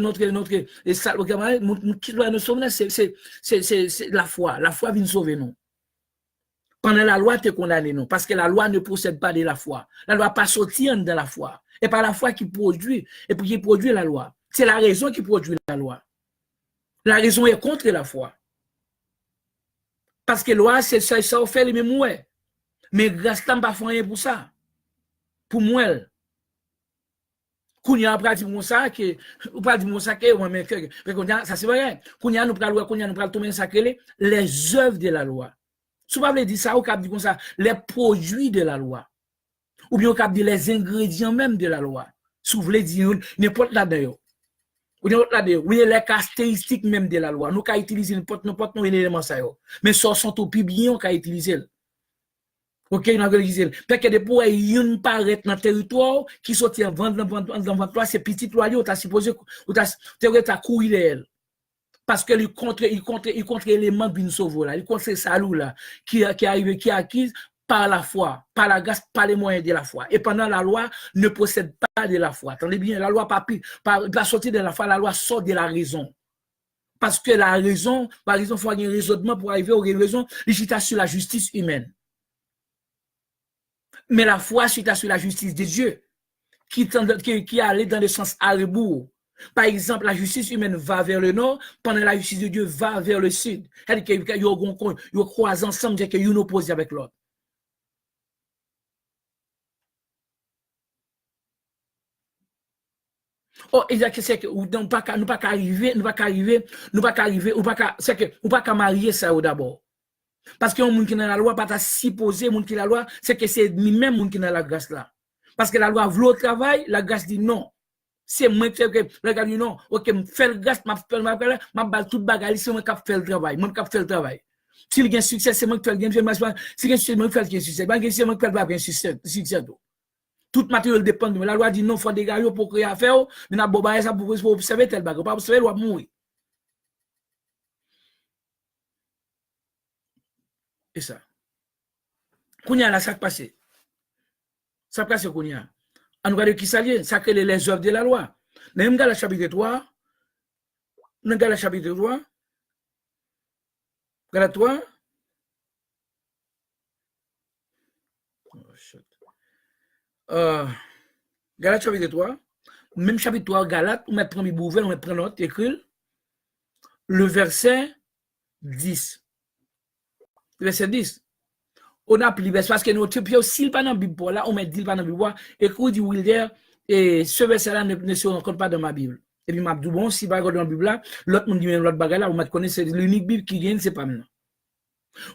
qui doit nous sauver, c'est la foi. La foi vient nous sauver nous. Pendant la loi, tu es condamné nous, parce que la loi ne possède pas de la foi. La loi pas sortir de la foi. Et par la foi qui produit, et puis qui produit la loi. C'est la raison qui produit la loi. La raison est contre la foi. Parce que la loi, c'est ça, ça fait les mêmes ouais. Mais grâce n'a pas fait rien pour ça. Pour moi, qu'on y a pas dit mon ça que ou pas dit mon ça que mais ça c'est vrai qu'on y a nous pral tomber sacré les œuvres de la loi. Si vous avez dit ça, ou cap dit comme ça, les produits de la loi. Ou bien au cap dit les ingrédients même de la loi. Si vous voulez dire n'importe là-dedans. Ou n'importe là-dedans, oui les caractéristiques même de la loi. Nous qu'à utiliser n'importe nos éléments ça yo. Mais ça sont tout bien qu'à utiliser. Ok, nous avons dit, parce que depuis qu'il paraît dans le territoire, qui sortit dans le toi, c'est petit loi, tu as supposé, tu as couru d'elle. Parce que il contre l'élément d'une sauve là, il contre ce salut là, qui arrive, qui est acquise par la foi, par la grâce, par les moyens de la foi. Et pendant la loi ne possède pas de la foi. Attendez bien, la loi pas sortir de la foi, la loi sort de la raison. Parce que la raison, par exemple, il faut avoir un raisonnement pour arriver aux raisons, il sur la justice humaine. Mais la foi suite sur la justice de Dieu, qui allait dans le sens à rebours. Par exemple, la justice humaine va vers le nord, pendant la justice de Dieu va vers le sud. C'est-à-dire qu'ils croisent ensemble, c'est qu'ils opposent avec l'autre. Oh, c'est que nous pas arriver, c'est que nous pas marier ça d'abord. Parce que un monde qui dans la loi pas supposé monde qui la loi, c'est que c'est lui-même monde qui dans la grâce là. Parce que la loi veut le travail, la grâce dit non. C'est moi qui regarde non, OK, faire le grâce, m'a balle toute bagarre, c'est moi qui fait le travail, moi qui fait le travail. S'il y a un succès, c'est moi qui fait le gain, si il y a un succès, c'est moi qui fait le succès, c'est moi qui fait le succès. Tout matériel dépend de la loi dit non, il faut des gars pour créer affaire, mais n'a pas ça pour observer tel bagage, pas observer, il va mourir. Et ça. Kounya là, ça passe. Ça passe, Kounya. On regarde qui s'allie, ça crée les œuvres de la loi. Nous regardons le chapitre 3. Nous regardons le chapitre 3. Regarde 3. Galate chapitre 3. Même chapitre 3, Galate, on met premier bouvel, on met prendre note, écrit le verset 10. Verset 10. On a pris parce que nous sommes aussi pas dans la Bible là, on met dit pas dans la Bible, écrit du Wilder, et ce verset là ne se rencontre pas dans ma Bible. Et puis m'a dit bon, si pas dans la Bible là, l'autre monde dit même l'autre bagarre là, on m'a connaissé l'unique Bible qui vient, c'est pas maintenant.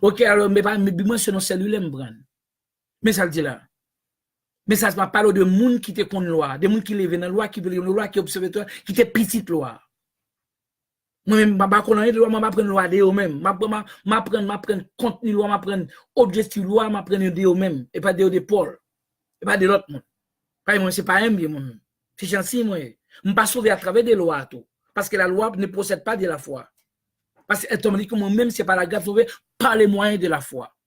OK, alors mais moi c'est non cellulaire me prendre. Mais ça le dit là. Mais ça ne parle de monde qui te connaît loi, de monde qui lève dans la loi, qui veut la loi, qui observe toi, qui te petite loi. Moi-même, je ne connais pas loi, je prends loi de eux-mêmes. Je prends contenu loi, je prends objectif loi, je prends de eux-mêmes. Et pas de Paul. Et pas de l'autre monde. Moi, ce n'est pas un bien, moi. C'est gentil, moi. Je ne suis pas sauvé à travers des lois. Tout. Parce que la loi ne possède pas de la foi. Parce que moi-même, ce n'est pas la grâce sauvée par les moyens de la foi.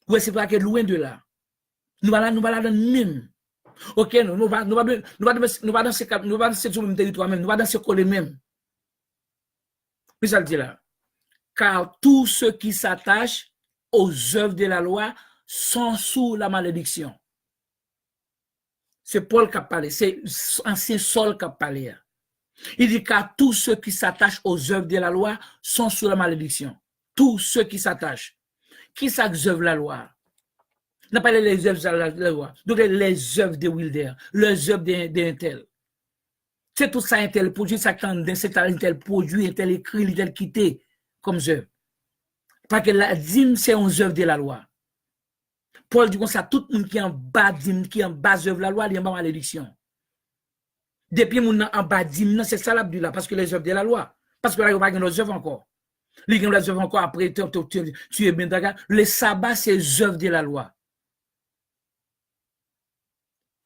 Ouais, c'est pas que loin de là. Nous allons dans le même. OK, nous allons dans ce territoire même, nous allons dans ce collège même. Mais ça le dit là. Car tous ceux qui s'attachent aux œuvres de la loi sont sous la malédiction. C'est Paul qui a parlé, c'est ancien Saul qui a parlé. Il dit car tous ceux qui s'attachent aux œuvres de la loi sont sous la malédiction. Tous ceux qui s'attachent. Qui s'active la loi? On n'a pas les œuvres de la loi. Donc, les œuvres de Wilder, les œuvres d'un tel. C'est tout ça, un tel produit, ça c'est un tel produit, un tel écrit, un tel quitté comme œuvre. Parce que la dîme, c'est une œuvre de la loi. Paul dit comme ça, tout le monde qui est en bas dîme, qui est en bas œuvre de la loi, il y a en malédiction. Depuis mon en bas dîme, c'est ça l'abdullah, parce que les œuvres de la loi. Parce que là, il n'y a pas de œuvres encore. Les gens les œuvres encore après, tu es bien d'accord. Le sabbat, c'est les œuvres de la loi.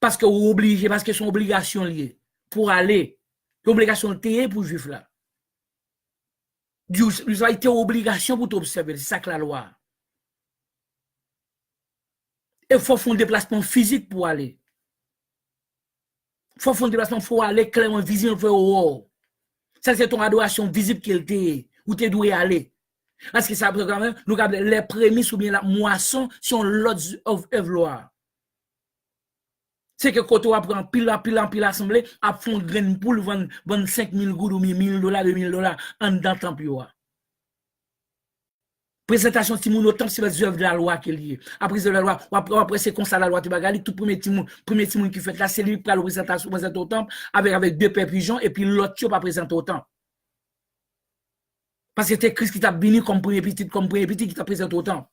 Parce que vous obligez, parce que c'est une obligation liée pour aller. L'obligation liée pour juif là. Dieu a été obligation pour t'observer. C'est ça que la loi. Il faut faire un déplacement physique pour aller. Il faut faire un déplacement pour aller clairement visible pour wow. Ça, c'est ton adoration visible qu'il était, où tu dois aller. Parce que ça, nous avons les prémices ou bien la moisson sur l'autre œuvre. C'est que quand on prend pile assemblée, à fond de graines pour vendre 5 000 gouttes ou 1 000 $, 2 000 $ en dans le temple. Présentation de mon autant, c'est les œuvres de la loi qui est liée. Après de la loi, après c'est comme ça la loi de Bagali, tout premier timon qui fait là, c'est lui qui a la présentation présente au temple avec deux pères pigeons et puis l'autre qui pas présenté au temple. Parce que c'est Christ qui t'a béni comme premier petit qui t'a présenté au temple.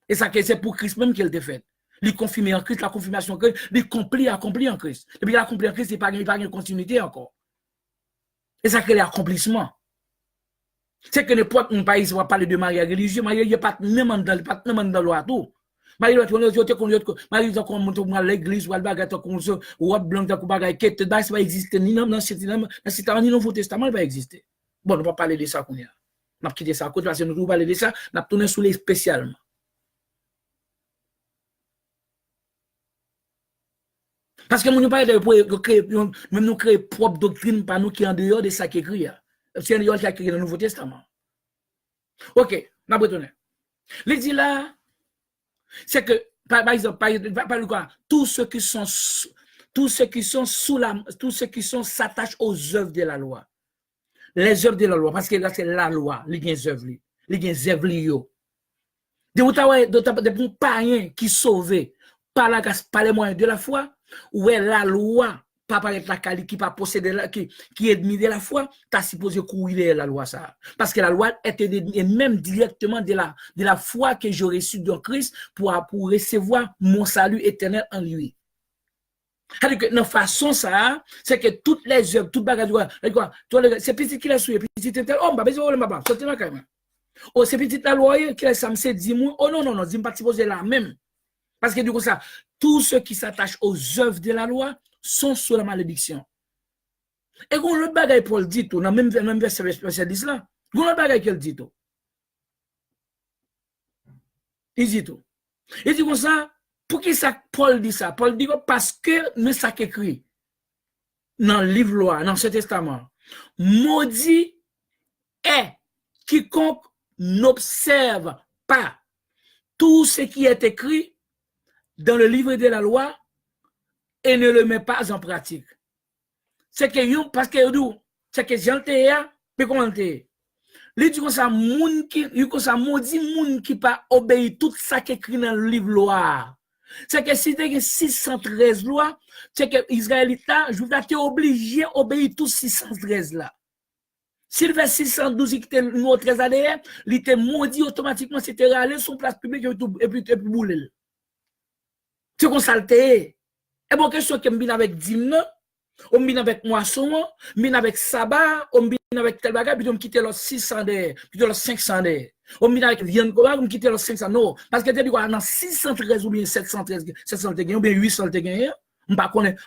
Et ça, c'est pour Christ même qu'il a fait. Il confirme en Christ, la confirmation en Christ, il accompli en Christ. Et puis il accompli en Christ, il n'y a pas de continuité encore. Et ça crée l'accomplissement. C'est que n'importe un pays va parler de mariage religieux, mariage n'est pas même dans la loi tout. Mariage qu'on monte à l'église ou à la ou à blanc de bagaille qui va exister ni dans le Nouveau Testament, il va exister. Bon, on ne va pas parler de ça qu'on y a. On va quitter ça à côté parce que nous allons parler de ça, on va tourner sur les spécialement. Parce que nous ne créons propre doctrine par nous qui est en dehors de ça qui est écrit. C'est en dehors de ça qui est dans le Nouveau Testament. OK, on va retourner. Il dit là, c'est que, par exemple, tous ceux qui sont s'attachent aux œuvres de la loi. Les œuvres de la loi, parce que là, c'est la loi, les œuvres. Les œuvres. Des païens qui sauvent par les moyens de la foi, où est la loi, pas par la qualité qui pas posséder qui est ennemi de la foi, tu as supposé courir la loi ça. Parce que la loi était même directement de la foi que j'ai reçue dans Christ pour recevoir mon salut éternel en lui. C'est-à-dire que de façon ça, c'est que toutes les œuvres, toutes les bagages, c'est petit qui l'a souillé, petit tel, oh, bah, c'est là quand même. Oh, c'est petit la loi qui l'a samsé, dis-moi, oh non, dis-moi pas supposé la même. Parce que du coup, ça, tous ceux qui s'attachent aux œuvres de la loi sont sous la malédiction. Et quand le bagage Paul dit tout, dans le même verset 10 là, quand le bagage qu'il dit tout, il dit tout. Il dit comme ça, pour qui ça Paul dit ça? Paul dit parce que nous ça écrit dans le livre loi, dans ce testament, maudit est quiconque n'observe pas tout ce qui est écrit dans le livre de la loi et ne le met pas en pratique. C'est que parce que c'est que j'entends mais comment t'es lui dit comme ça moun qui comme ça maudit moun qui pas obéir tout ça qui écrit dans le livre loi. C'est que si tu as 613 lois, c'est que Israélite je vais t'es obligé d'obéir tous 613 là. S'il fait 612 qui était nous 13 années, il était maudit automatiquement c'était aller sur place publique et puis bouler. C'est comme ça le Et bon question que me avec dîme on vient avec moisson, on vient avec sabbat, on vient avec tel bagage, puis on quitte les 600 des, puis les 500 des. On vient avec viande comment, on quitte les 500. Non, parce que tu dis quoi, dans 613 ou bien 713, 700 ou bien 800 te on pas connaître.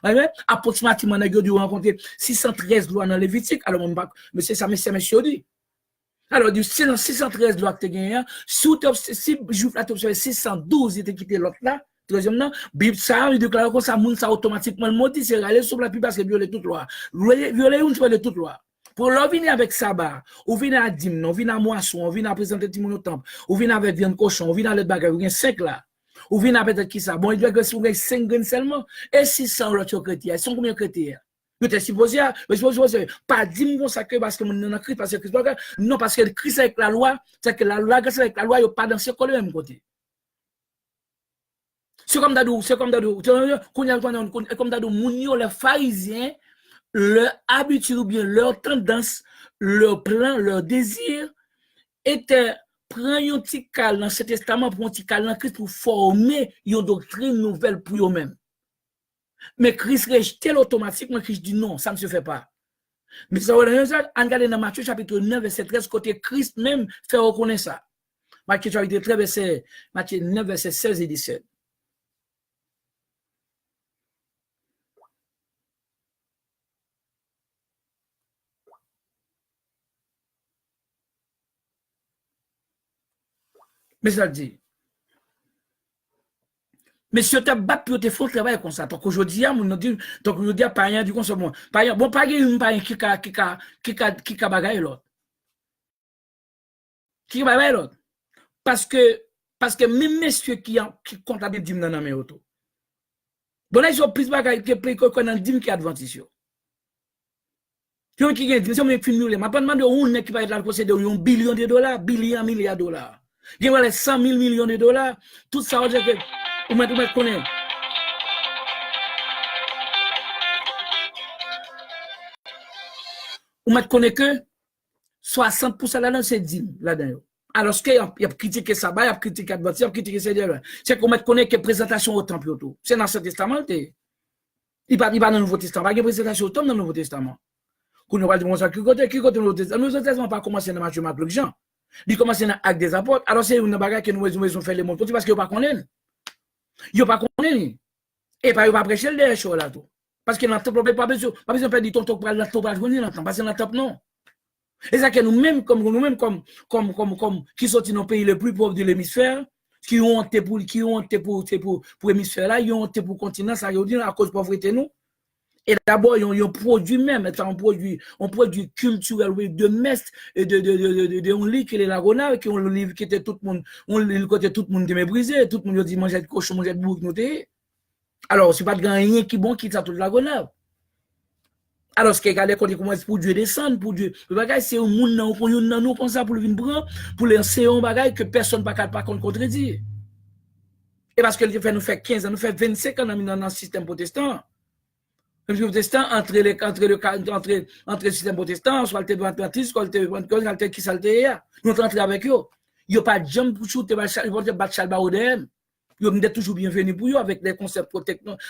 Approximativement, on a dû rencontrer 613 lois dans Lévitique. Alors, on pas, mais c'est ça, monsieur dit. Alors, du 613 lois que tu gagné, si je vous observé 612, il te quitté l'autre là. Troisièmement, Bible ça, il déclare que ça, moun ça automatiquement maudit, c'est aller sur la pub parce que violer toute loi. Violer une fois de toute loi. Pour l'on venir avec sabbat, ou venir à dîme, on vient à moisson, on vient à présenter Timon au temple, ou vient avec viande cochon, on vient à l'autre bagage, ou vient 5 là. Ou vient avec qui ça? Bon, il doit que si vous avez 5 graines seulement, et 600 l'autre chrétien, ils sont combien chrétiens? Vous êtes supposé, pas dîme consacré parce que mon Christ, parce que Christ, non, parce que Christ avec la loi, c'est que la loi, grâce avec la loi, il n'y a pas dans ce côté même côté. C'est comme d'adou, les pharisiens, leur habitude ou bien leur tendance, leur plan, leur désir était prendre un petit cal dans ce testament pour un petit cal dans Christ pour former une doctrine nouvelle pour eux-mêmes. Mais Christ rejetait automatiquement, Christ dit non, ça ne se fait pas. Mais ça, on regarde dans Matthieu chapitre 9, verset 13, côté Christ même fait reconnaître ça. Matthieu chapitre 13, verset, Matthieu 9, verset 16 et 17. Mais ça dit. Mais si tu as battu pour te faire travail comme ça, donc aujourd'hui, on dit, pas rien du consommation. Bon, pas rien qui bagaille l'autre. Qui bagaille l'autre. Parce que même messieurs qui comptent des dîmes dans la main auto. Bon, là, ils ont plus bagaille que dans dîmes qui adventiste. Si on qui gagne, si on fait nous, ma demande de où qui va être là posséder $1 billion, milliards de dollars. Il y a 100 000 millions de dollars. Tout ça, on dit que vous me connaissez. Vous me connaissez que 60% là-dedans, c'est dîme là-dedans. Alors, qu'il a critiqué ça, il a critiqué Adventiste, il a critiqué ces deux. C'est qu'on me connaît que présentation au temple autour. C'est dans ce testament. Il n'est pas dans le Nouveau Testament. Il y a une présentation au temple dans le Nouveau Testament. Qu'on ne va pas dire qui côté le Nouveau Testament. Le Nouveau Testament n'a pas commencé dans Matthieu, Marc, Luc, Jean. Il commence dans l'acte des apôtres. Alors, c'est une bagarre que nous avons fait les mondes parce qu'ils ne connaissent pas. Ils ne connaissent pas. Et pas, ils ne pas prêcher les choses là tout. Parce que dans le temple, on n'a pas besoin de faire du temps pour aller dans le temple, parce que dans le temple, non. Et ça que nous-mêmes, comme qui sont dans le pays le plus pauvre de l'hémisphère, qui ont honte pour l'hémisphère là, ils ont honte pour le continent, ça veut dire à cause de la pauvreté, nous. Et d'abord, ils ont produit même, un produit culturel, de mest, de on lit que les lagonards, qui ont le livre qui était tout le monde, on lit côté tout le monde de méprisé, tout le monde dit manger de cochon, manger de bouc, noté. Alors, c'est pas de rien qui bon qui ça tout lagonard. Alors, ce qui est regardé quand il commence pour Dieu descendre, pour Dieu. Le bagage, c'est un monde dans nous comme ça pour le venir prendre, pour les enseigner un bagage que personne ne peut pas contredire. Et parce que nous fait 15 ans, nous fait 25 ans dans le système protestant. Le protestant, entre le système protestant, soit le adventiste, soit le qui s'alté, nous entrons avec eux. Il n'y a pas de jambes pour shooter, ils vont battre chalba au DM. Ils sont toujours bienvenus pour eux avec des concepts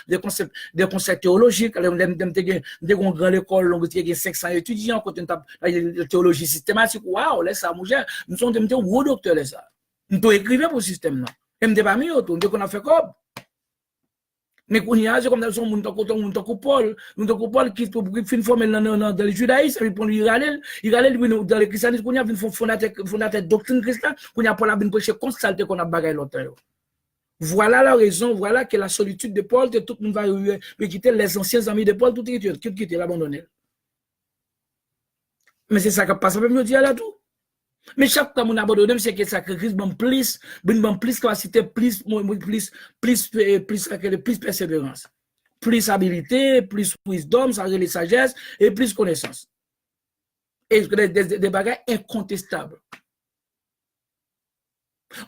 des concepts théologiques. Ils ont des grandes écoles, il y a 500 étudiants, quand on tape la théologie systématique. Waouh, laisse ça, mon cher. Nous sommes des gros docteurs, là, ça. Nous sommes écrivains pour le système, là. Et nous sommes pas mis autour, nous avons fait comme. Mais qu'on y a, c'est comme dans son monde, Paul qui fait une formule dans le judaïsme, il prend il râle dans le christianisme, qu'on y a une fondateur doctrine chrétienne, qu'on y a Paul a bien prêché constaté qu'on a bagaille l'autre. Voilà la raison, voilà que la solitude de Paul, que tout le monde va quitter les anciens amis de Paul, tout quitter, l'abandonner. Mais c'est ça qui passe, même nous dire là tout. Mais chaque fois qu'on abandonne, c'est que sacrifice plus capacité, plus persévérance, plus habilité, plus wisdom, ça les sagesse et plus connaissance. Et des bagages incontestables.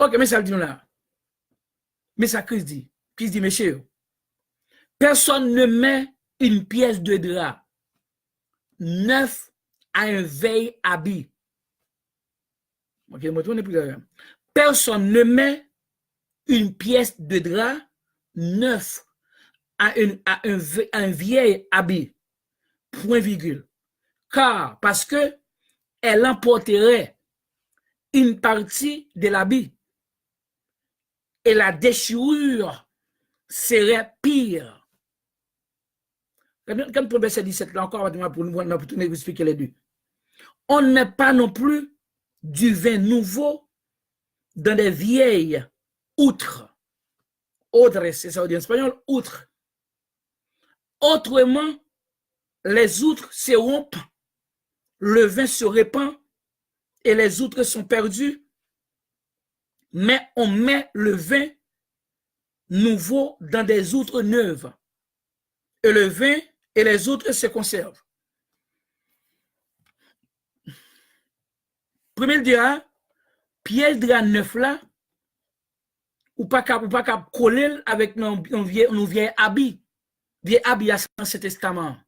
Ok, mais ça le dit là. Mais ça Christ dit, monsieur, personne ne met une pièce de drap neuf à un vieil habit. Okay, personne ne met une pièce de drap neuf à un vieil habit. Point virgule. Car, parce que elle emporterait une partie de l'habit et la déchirure serait pire. Comme le verset 17, là encore, pour nous expliquer les deux. On ne met pas non plus du vin nouveau dans des vieilles outres. Outres, c'est ça en espagnol, outres. Autrement, les outres se rompent, le vin se répand et les outres sont perdues. Mais on met le vin nouveau dans des outres neuves. Et le vin et les outres se conservent. Premier dira, pièce de la neuf là, ou pas qu'à coller avec nos vieilles habits. Vieilles habits à l'Ancien Testament.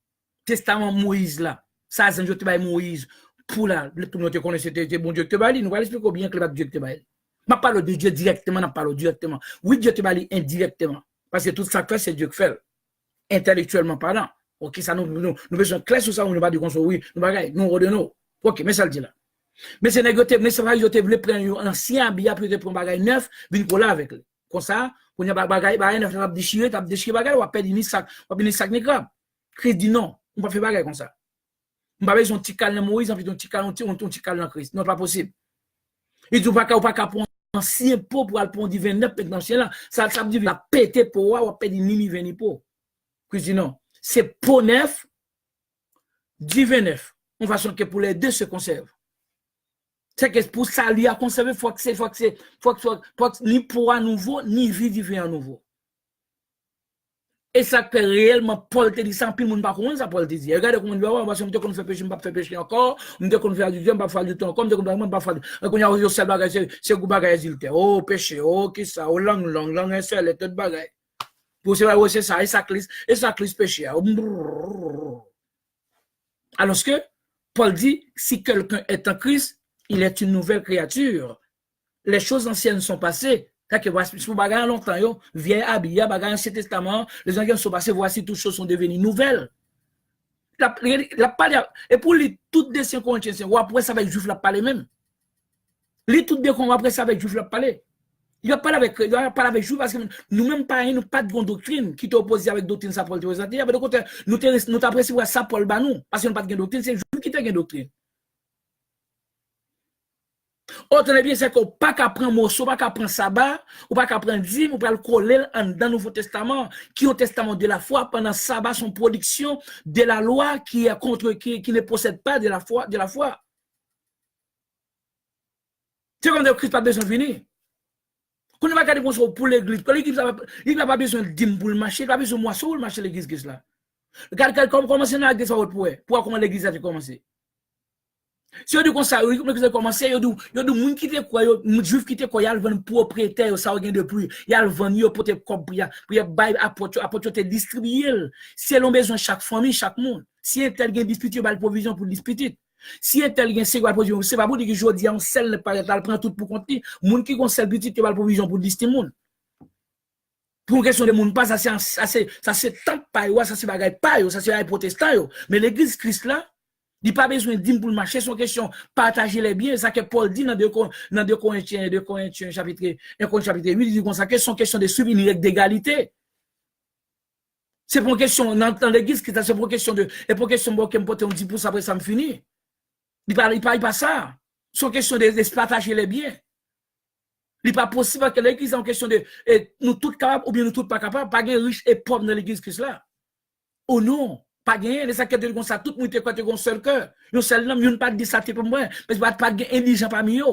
Testament Moïse là. Ça, c'est un Dieu qui va Moïse. Pour là, tout le monde connaît, c'était bon Dieu qui te baille. Nous allons expliquer bien que le Dieu qui te baille. Je ne parle de Dieu directement, je parle directement. Oui, Dieu te baille indirectement. Parce que tout ça fait, c'est Dieu qui fait. Intellectuellement parlant. Ok, ça nous besoin clair sur ça, on ne va pas dire qu'on soit oui, nous redonnons. Ok, mais ça le dit là. Mais c'est négocié, mais c'est vrai, je te voulais prendre un ancien habit, après de prendre un bagage neuf, venir coller avec lui. Comme ça, quand il y a un bagage neuf, tu as déchiré bagage, ou à perdre une sac, ou à perdre une sac de grappe. Christ dit non, on ne peut pas faire bagage comme ça. On ne peut pas faire un petit calme dans Moïse, on peut faire un petit calme dans Christ. Non, pas possible. Il dit, on ne peut pas prendre un ancien pot pour aller prendre du vin neuf, maintenant, ça veut dire, il a pété pour ou à perdre une mini pot. Christ dit non, c'est pot neuf, du vin neuf. On va sentir que pour les deux se conservent. C'est que pour ça, lui a conservé, il faut que ni pour à nouveau, ni vivre à nouveau. Et ça que réellement, Paul te dit ça, puis le monde ne comprend pas ça, Paul te dit. Regardez comment on va, on qu'on fait péché, on ne va pas faire péché encore, on dit qu'on fait du Dieu, on ne va pas faire du temps encore, on dit qu'on ne va pas faire du temps. Quand il y a un seul bagage, c'est un bagage adultère. Oh, péché, oh, qui ça, oh, langue, un seul, tout bagage. Pour c'est ça, et ça glisse péché. Alors que, Paul dit, si quelqu'un est en Christ, il est une nouvelle créature. Les choses anciennes sont passées. Si vous bagagez longtemps, vieille habillé, bagagez Ancien Testament, les anciennes sont passées, voici toutes choses sont devenues nouvelles. Et pour lui, toutes des 5 Corinthiens, ou après ça avec Juif, la parler même. Lui, toutes des qu'on après ça avec Juif, la parler. Il va parler avec Juif parce que nous-mêmes, nous pas de bonne doctrine qui t'oppose avec doctrine, ça Paul te présente. Mais de côté, nous t'apprécions ça Paul Banou, parce que nous pas de doctrine, c'est Juif qui t'a une doctrine. Autre bien, c'est qu'on pas qu'à prendre morceau, pas qu'à prendre sabbat, ou pas qu'à prendre dîme, ou pas le coller dans le Nouveau Testament, qui est au Testament de la foi, pendant sabbat, son production de la loi qui est contre, qui ne possède pas de la foi. C'est comme Christ n'a pas besoin de venir. Quand on va regarder pour l'église, il n'a pas besoin de dîme pour le marché, il n'a pas besoin de moisson pour le marché l'église là. Regarde comment c'est dans l'église pour comment l'église a commencé. Si on dit comme ça, on a commencé, il y a des gens qui te croient, des juifs qui te croient, il y a le propriétaire, ça a de plus, il y a le vendre pour te copier, pour te distribuer. Si elle a besoin de chaque famille, chaque monde. Si un tel gain dispute, il y a la provision pour disputer. Si un tel gain c'est quoi la provision, c'est pas pour dire que je dis en sel, elle prend tout pour compter. Monde qui ont sel petit, il y a la provision pour distribuer. Pour une question de monde, pas ça c'est tant pas, ça c'est bagaille pas, ça c'est protestant. Mais l'église Christ là, il n'y a pas besoin de dire pour le marché, c'est une question partager les biens. C'est ça que Paul dit dans 2 Corinthiens chapitre 8, il dit comme ça que c'est une question de suivre une règle d'égalité. C'est pour une question, dans l'église, c'est pour une question de, et pour une question de, me on dit pour ça, après ça me finit. Il parle pas ça. C'est une question de partager les biens. Il n'est pas possible que l'église en question de, nous tous capables, ou bien nous tous pas capables, pas gagner riche et pauvre dans l'église Christ là. Oh non, pas gagner, les sacs de comme ça, tout le monde est un seul cœur. Un seul homme, il n'y a pas de ça pour moi, mais il n'y a pas de intelligent parmi eux.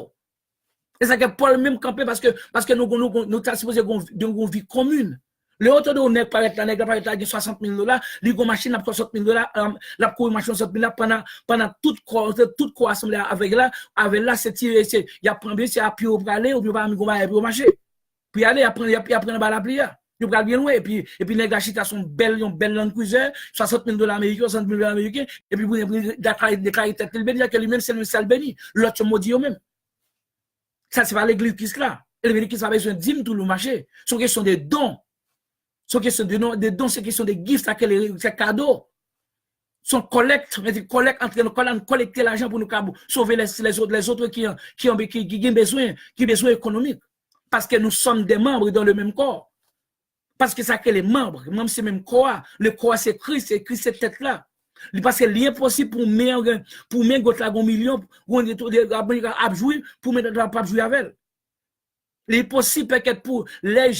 Et ça que Paul même campé parce que nous sommes supposés d'une vie commune. Le autre de on est par être là, 60 000 $, il y a une machine à 60 000 $, la cour machine 60 000 $, pendant toute quoi assemblée avec là, c'est il y a prendre c'est à pied au aller ou bien pas au marché. Puis aller apprendre la plier. Il va bien loin et puis les gars chita sont belles Land Cruiser, 60 000 $ américains, 60 000 $ américains et puis vous déclarer tête le béni que lui-même c'est le seul béni. L'autre maudit eux même. Ça c'est pas l'église qui là. Et l'église qui a besoin de dîme tout le marché. C'est une question de dons. C'est une question de dons, c'est une question de gifts, c'est cadeau. Son collecte en train de collecter l'argent pour nous sauver les autres qui ont besoin économique. Parce que nous sommes des membres dans le même corps. Parce que ça que les membres, même c'est même corps. Le corps c'est Christ cette tête là. Parce que l'impossible pour mettre un million à jouer pour mettre pas jouer avec elle. L'impossible que pour les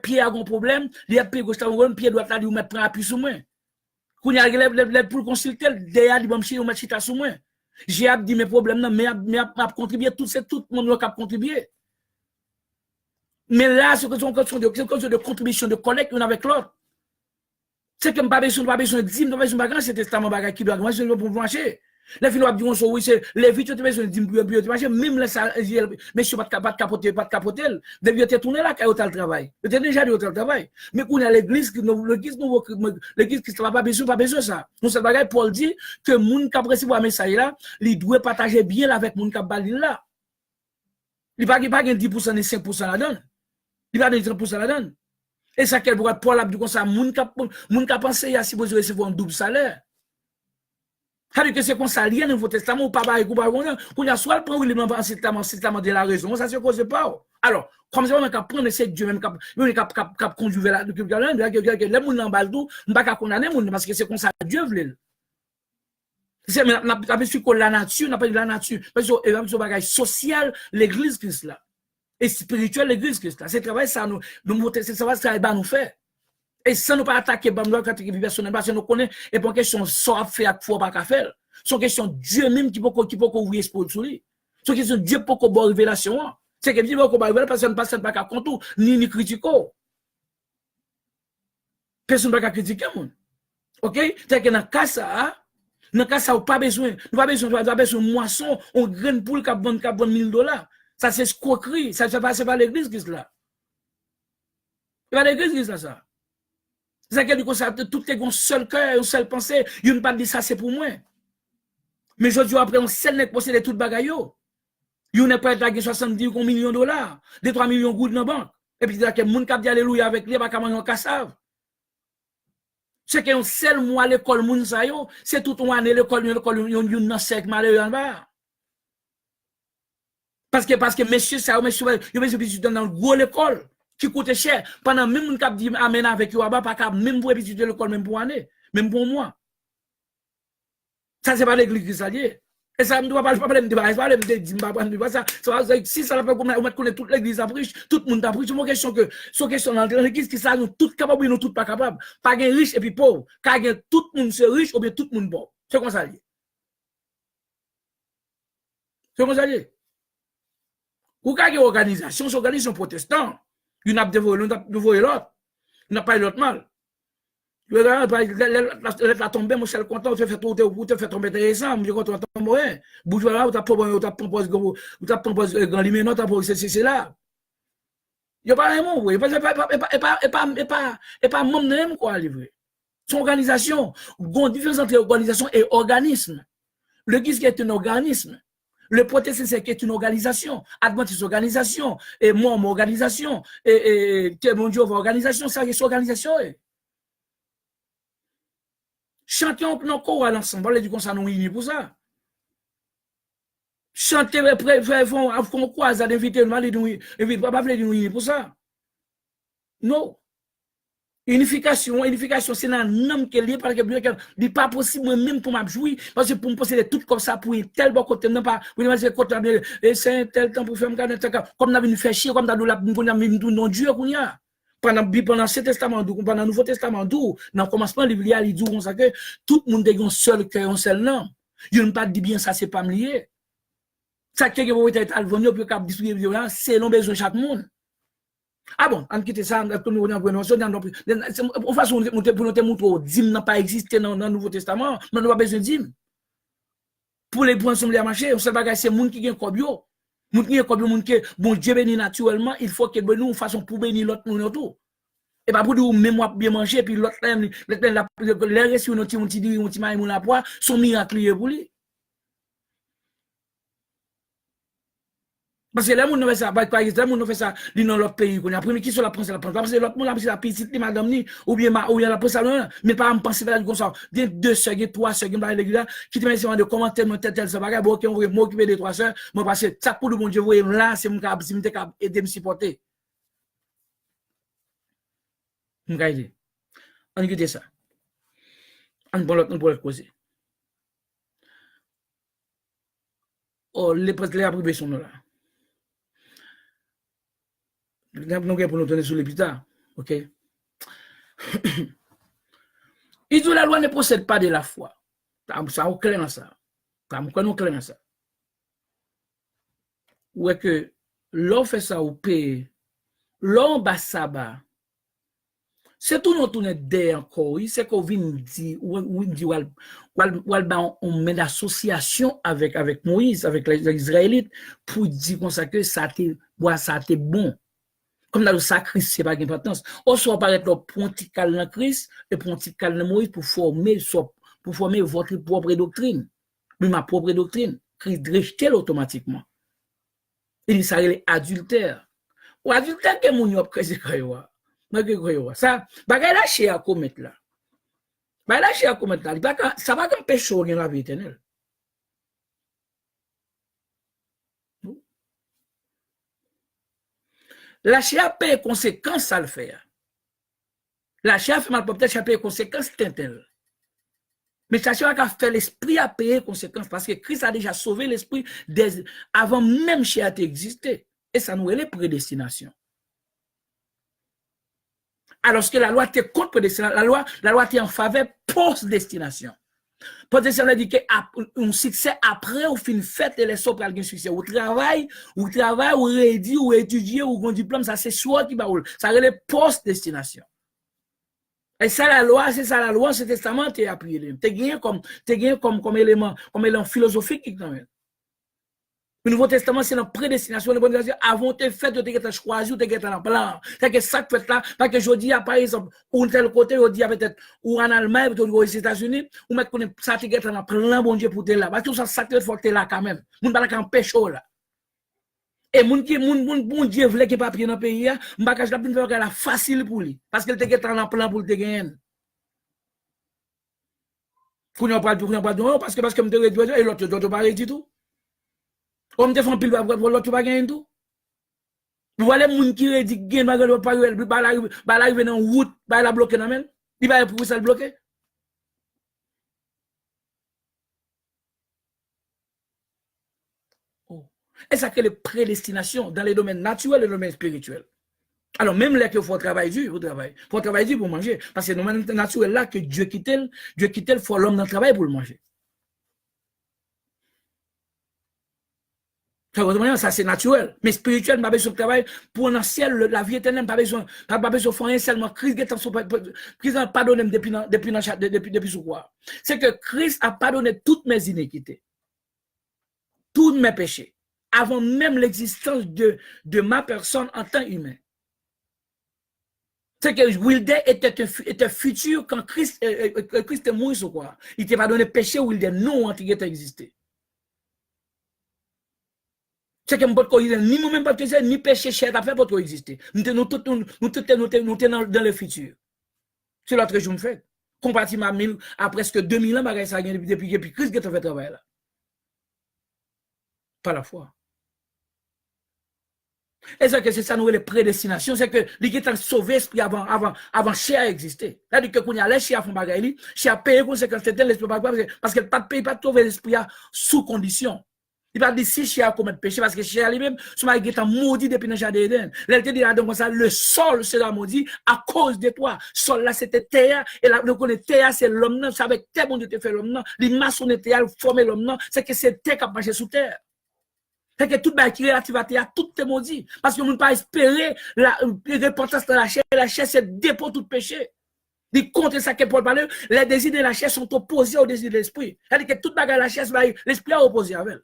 pieds ont un problème, les pieds gauche ont pied droit là ils mettre un appui sur moi. Quand il y a les pour consulter derrière ils vont me mettre chita sur moi. J'ai dit mes problèmes mais contribuer tout le monde qui a contribué. Mais là c'est une question de contribution de collecte l'un avec l'autre. C'est que je n'ai pas besoin de 10 000 $, c'est testament bagage qui doit pour marcher. Les filles ont dit, oui, c'est les vies, tu as besoin de 10 000 $, même les messieurs, pas de capoter, des vieux, tu es tourné là, quand tu as le travail. Tu es déjà dit au travail. Mais quand on a l'église, l'église qui ne va pas besoin de ça. Nous, c'est bagage, Paul dit que moun qui apprécie un message là, il doit partager bien avec moun qui a balil là. Il n'y a pas 10% ni 5% là-dedans. Il n'y a pas 30% là-dedans. Et ça, quel pourrait Paul a dit comme ça, moun qui a pensé à si vous recevoir un double salaire. C'est-à-dire que c'est comme ça, rien dans Nouveau Testament, ou pas, qu'on a soit le prendre le testament de la raison, ça se cause pas. Alors, comme ça, on a qu'à prendre, c'est Dieu même qui a conduit vers la, les moun n'en tout, on va pas condamner moun, parce que c'est comme ça, Dieu veut. C'est, mais, on a pas su que la nature, on n'a pas dit la nature, parce que, c'est un bagage social, l'église Christ là. Et spirituel, l'église Christ là. C'est travail, ça, ça va nous faire. Et sans nous pas attaquer, quand personnel, parce que nous connaissons, et pour question, ça fait à fois pas qu'à faire. C'est une question Dieu même qui peut ouvrir ce sur lui. C'est une question Dieu peut avoir révélation. C'est que Dieu peut avoir révélation, personne ne passe pas qu'à contour, ni critiquer. Personne ne peut pas critiquer, ok? C'est que dans le cas ça, on pas besoin, nous pas besoin de moisson, on graine poule qui a bon 1 000 $. Ça, c'est escroquerie. Ça, c'est pas l'église qui est là. C'est pas l'église qui est là, ça. C'est que du coup, ça, tout est un seul cœur, une seule pensée. Il n'y a pas dit ça, c'est pour moi. Mais je dis après, on sait que posséder tout bagaille. Il n'y a pas de 70 millions de $, 2-3 millions de gouttes dans la banque. Et puis, il y a quelqu'un qui dit alléluia avec lui, il n'y a pas de cassave. C'est qu'un seul mois l'école, c'est tout un année l'école, il y a un sec malheureux en bas. Parce que messieurs, ça, messieurs, il y a dans le gros l'école. Qui coûte cher. Pendant même un cap dit amène avec vous, pas cap même pour étudier l'école, même pour année, même pour moi. Ça, c'est pas l'église qui s'allie. Et ça, je ne dois pas parler de ça. Si ça n'a pas connaître toute l'église après, tout le monde après, c'est une question que, c'est une question dans l'église qui s'allie, nous tous capables, nous tous pas capables. Pas gain riche et puis pauvre. Car tout le monde c'est riche ou bien tout le monde pauvre. C'est comme ça. C'est comme ça. Ou quand il y a une organisation, c'est une organisation protestante. Il n'a pas dévoilé l'autre. Il n'a pas eu l'autre mal. La tombe, moi, je suis content, tu fais tomber intéressant, je suis content, bourgeois, tu as proposé grand liméno, c'est là. Il n'y a pas un mot, et pas membre même, quoi, livré. Son organisation, il y a une différence entre organisation et organisme. L'église est un organisme. Le protestant, c'est une organisation. Adventiste, organisation. Et moi, mon organisation. Et mon Dieu, organisation, ça, c'est une organisation. Chantons nos corps à l'ensemble. On va dire qu'on s'en unis pour ça. Chanter, font quoi, ça d'inviter le mal, pas nous unir pour ça. Non. Unification, c'est dans un homme qui est lié par le il n'est pas possible même pour m'abjouer, parce que pour me posséder tout comme ça, pour tel bon côté, non pas, pour me dire côté, c'est tel temps pour faire comme nous fait chier, comme nous avons non Dieu, pendant ce testament, pendant le Nouveau Testament, dans le commencement, il dit comme ça que tout le monde a un seul cœur, un seul nom. Je ne pas dire bien ça, c'est pas lié. Ça qui est pour être alvonio, pour qu'il distribuer violence, c'est l'on besoin de chaque monde. Ah bon, on quitte ça, on façon pour nous montrer dîme n'a pas existé dans le Nouveau Testament, mais nous pas besoin de dîme. Pour les points sur les marchés, on sait pas c'est monde qui gagne cobio. Monde qui gagne cobio, monde qui bon Dieu bénit naturellement, il faut que nous façon pour bénir l'autre monde autour. Et pas pour dire même bien manger puis l'autre les restes on ti maïmou la poire sont miraculeux pour lui. Parce que là, on fait ça, par exemple, on fait ça dans l'autre pays. On a pris qui sont la presse, parce que l'autre monde, c'est la petite, madame, ni, ou bien la presse, mais pas me penser comme ça. Deux sœurs, trois sœurs, qui te mettent de commentaires, tel, ça va, bon, on va m'occuper des trois sœurs, moi, parce que ça, pour le bon Dieu, vous là, c'est mon cas, si je capable aider me supporter. On va aider. On quitte ça. On peut le causer. Oh, les prêtres sont là. Nous avons pour nous donner sur les plus tard. OK? Il dit la loi ne possède pas de la foi. Ça, on clair dans ça. On clair dans ça. Ou est que l'on fait ça au pays, l'on bat ça bas. C'est tout nous tourner derrière encore. C'est qu'on vient dire, on met d'association avec Moïse, avec les Israélites, pour dire comme ça que ça a été bon. Comme dans le sacrifice, c'est pas d'importance. On soit paraître le pontical dans Christ et pontical dans Moïse pour former votre propre doctrine. Mais ma propre doctrine, Christ rejette automatiquement. Il s'arrête adultère. Ou adultère que mon yop que c'est quoi. Ça, bagay la chez à commettre là. Bagay la chez à commettre là. Ça va empêcher dans la vie éternelle. La chia paye conséquence ça le fait. La chia fait mal peut-être payer conséquence tintel. Mais ça va faire l'esprit à payer conséquence parce que Christ a déjà sauvé l'esprit avant même chia d'exister. Et ça nous est les prédestinations. Alors que la loi était contre prédestination, la loi était en faveur post-destination. Post-destination dit qu'on succès après ou fin fait et les sauts pour un succès. Ou travail, ou rédit, ou étudier, ou un diplôme, ça c'est soit qui va rouler. Ça relève post-destination. Et ça la loi, c'est ça la loi, ce testament t'es appuyé. T'es gagné comme élément philosophique qui quand même. Le Nouveau Testament, c'est la prédestination. Avant de faire, tu as choisi, tu as un plan. C'est que ça que fait là, parce que je dis, par exemple, ou tel côté, on dit peut-être, ou en Allemagne, ou aux États-Unis, ou mettre ça, tu as un plan, bon Dieu, pour te là. Parce que ça, tu faut que tu là quand même. Moun pas qu'un pécho là. Et moun Dieu voulait que papier dans le pays, m'pa ka j'la faire la facile pour lui. Parce que tu as un plan pour te gagner. Pour nous pas parce que me te et l'autre, tu pas du tout. Comme te font pile l'autre tu pas gagner tout. Vous voyez les gens qui dit gain pas arriver dans route, ba la bloquer dans même. Il va pour ça le bloquer. Oh. Et ça que les prédestinations dans les domaines naturels et les domaines spirituels. Alors même là qu'il faut travailler dur, faut travailler dur pour manger parce que dans le domaine naturel là que Dieu quitte, il faut l'homme dans le travail pour le manger. Ça c'est naturel, mais spirituel, pas besoin de travail pour un ciel, la vie éternelle, pas besoin de faire seulement. Christ n'a pas pardonné depuis ce quoi. C'est que Christ a pardonné toutes mes iniquités, tous mes péchés, avant même l'existence de ma personne en tant humain. C'est que Wilder était futur quand Christ est mort sur quoi. Il t'a pardonné péché, Wilder non en qui existé. C'est que ni moi-même pas que ni péché cher à faire pour exister. Nous sommes dans le futur. C'est l'autre que je me fais. Comparativement à presque 2000 ans, depuis Christ qui a fait travail là. Pas la foi. Et c'est ça nous les prédestinations, c'est que les gens sauvé l'esprit avant chair exister. C'est-à-dire que quand il y a les chiens font bagaille, chiens paye conséquence de l'esprit parce qu'elle pas paye pas trouver l'esprit sous condition. Il va dire si chien commet péché parce que chien lui-même son mari est maudit depuis le jardin d'Éden. Elle te dit comme ça le sol sera maudit à cause de toi. Sol là c'était terre et là on connaît terre c'est l'homme, c'est avec terre bon Dieu te fait l'homme, les maçonnes terre former l'homme, c'est que c'est terre qui a marché sous terre. C'est que tout qui est relatif à terre, tout est maudit. Parce que on ne peut pas espérer la repentance de la chair. La chair, c'est dépôt tout péché. Il compte ça que Paul parle, les désirs de la chair sont opposés aux désirs de l'esprit. C'est-à-dire que toute bagarre de la chair, l'esprit a opposé avec elle.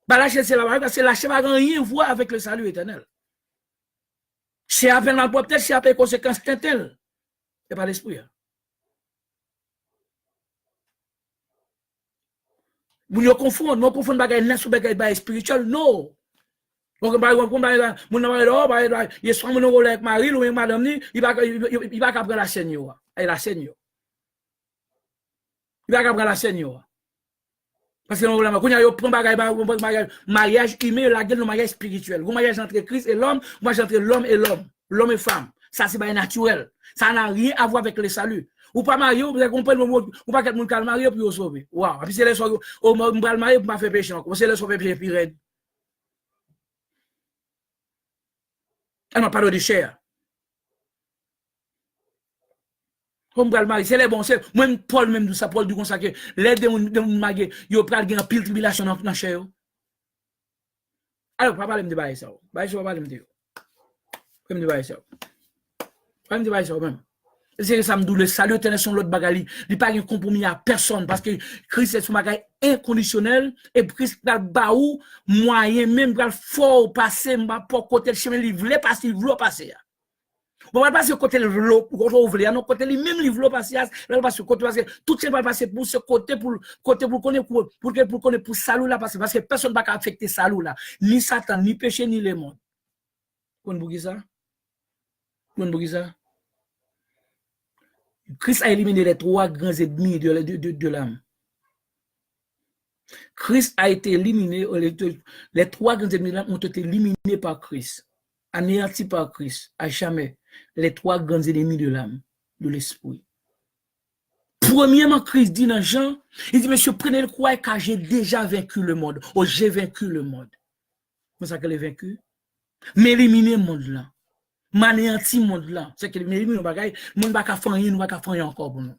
La chair, c'est la bagarre, parce que la chair n'a rien à voir avec le salut éternel. Chair a fait mal pour peut-être, chair a fait conséquences telles. Et pas l'esprit. Vous confondez bagaille là sous bagaille spirituel, non. Donc, par exemple, mon nom il soit mon rôle avec Marie ou madame ni, il va prendre la scène et la scène. Il va prendre la scène. Parce que quand il prend bagage mariage humain, la gueule le mariage spirituel. Le mariage entre Christ et l'homme, mariage entre l'homme et l'homme, l'homme et femme. Ça c'est pas naturel. Ça n'a rien à voir avec le salut. Ou pas marié, vous comprenez ou pas quelqu'un qui marié pour sauver. Waouh, puis c'est les soirs au marié pour pas faire péché encore. C'est les soirs péché pire. Elle m'a parlé de chair. Comme Galmari, c'est les bons, c'est même Paul même de ça, Paul du comme ça que les de mon magé, yo pral gen pile tribulation dans chair. Alors, pas parler de bail ça. Bail ça pas parler de. Comme de bail ça. Pas de bail ça même. C'est ça me dit le salut éternel sur l'autre bagali, il pas un compromis à personne parce que Christ est son bagage inconditionnel et Christ va baou moyen même va fort passer pour côté le chemin il voulait passer, il voulait passer. Bon, va passer côté le ouvrier, non côté lui même il voulait passer, là passer côté parce que tout ça va passer pour ce côté pour connaître pour salut là parce que personne va affecter salut là, ni Satan, ni péché, ni le monde. Vous ça? Ça? Christ a éliminé les trois grands ennemis de l'âme. Christ a été éliminé, les trois grands ennemis de l'âme ont été éliminés par Christ, anéantis par Christ, à jamais. Les trois grands ennemis de l'âme, de l'esprit. Premièrement, Christ dit dans Jean, il dit, monsieur, prenez le croix car j'ai déjà vaincu le monde. Oh, j'ai vaincu le monde. C'est ça qu'elle est vaincu. Mais éliminer le monde là. M'anéantir le monde là. C'est que l'éliminer le bagage, le monde va pas faire rien, nous va pas faire encore pour nous.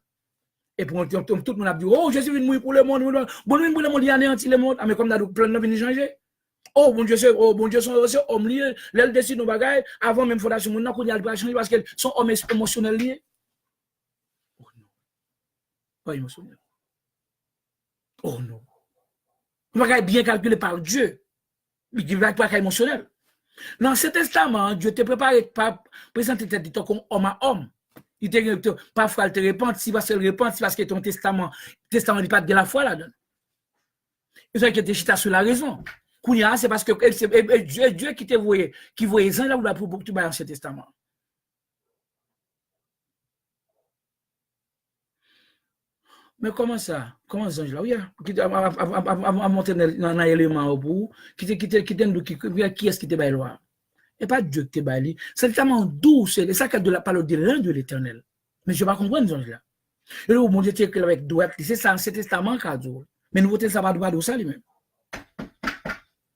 Et pour tout le monde a dit, oh, je suis venu mourir pour le monde. Bon, pour le monde, il anéantit le monde. Ah, mais comme nous plein de venir changer. Oh, bon Dieu, sont aussi hommes liés. L'elle décide nos bagages. Avant même fondation, nous n'avons pas changer parce qu'ils sont hommes émotionnels liés. Oh non. Pas émotionnel. Oh non. Le bagage bien calculé par Dieu. Mais il va pas émotionnel. Dans ce testament, Dieu te prépare par présenter tes comme homme à homme. Il te parfois il te répond, si parce qu'il répond, c'est parce que ton testament n'est pas de la foi là-dedans. Il faut que tu chita sur la raison. C'est parce que c'est Dieu qui te voyait, qui voyait ça là où pour que tu dans ce testament. Mais comment ça? Comment ça, là? Oui, qui a monté dans l'élément au bout, qui est-ce qui te baille loi? Et pas Dieu qui te baille. C'est tellement doux, c'est ça qu'il a parlé de l'un de l'éternel. Mais je ne vais pas comprendre ce là. Et là, mon Dieu, tu es avec droite, c'est ça, c'est testament qui a dit. Mais nouveau testament doit de ça lui-même.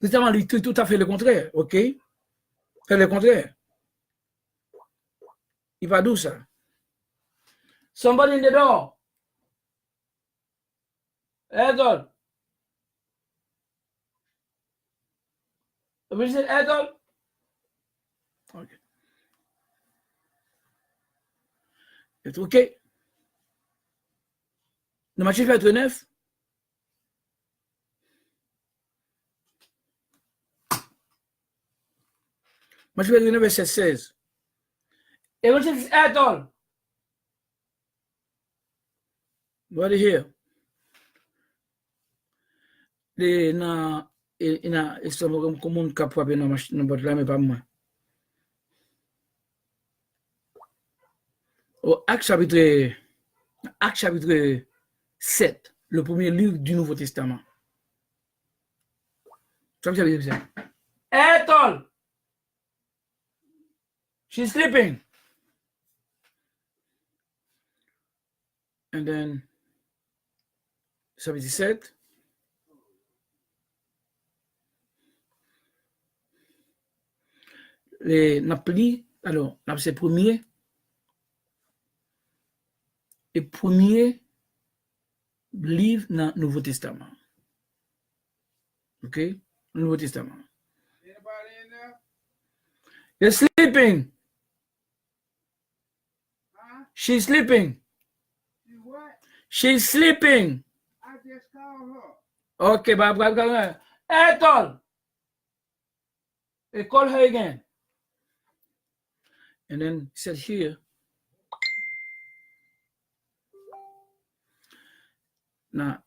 Le testament lui tout à fait le contraire, ok? C'est le contraire. Il va d'où ça? Somebody in the door. Hey, God. We said, hey, God. Okay. C'est ok. Le match chapitre 9. Matthieu chapitre 9, verset 16. Et on dit, hey, God. What do you hear? Il y a comme un capable dans votre là, mais pas moi. Au Acte chapitre 7, le premier livre du Nouveau Testament. Chapitre 7. Ethel! She's sleeping. And then, 77. Napoli, alors, c'est premier. Et premier livre dans le Nouveau Testament. OK? Le Nouveau Testament. You're sleeping. Huh? She's sleeping. She's sleeping. I just called her. Okay, bye. Ethel. They call her again. And then he said here. Now,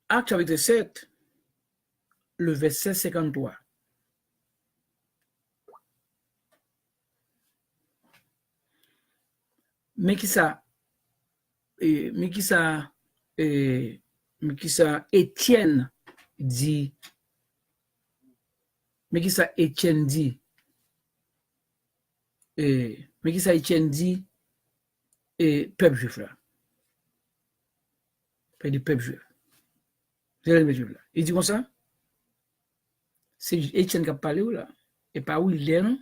Acte chapitre 7, le verset 53. Mais qui ça, Étienne dit, mais qui ça Étienne dit, peuple juif là. Pas du peuple juif. Il dit comme ça, c'est Étienne qui a parlé là, et pas où il est, non?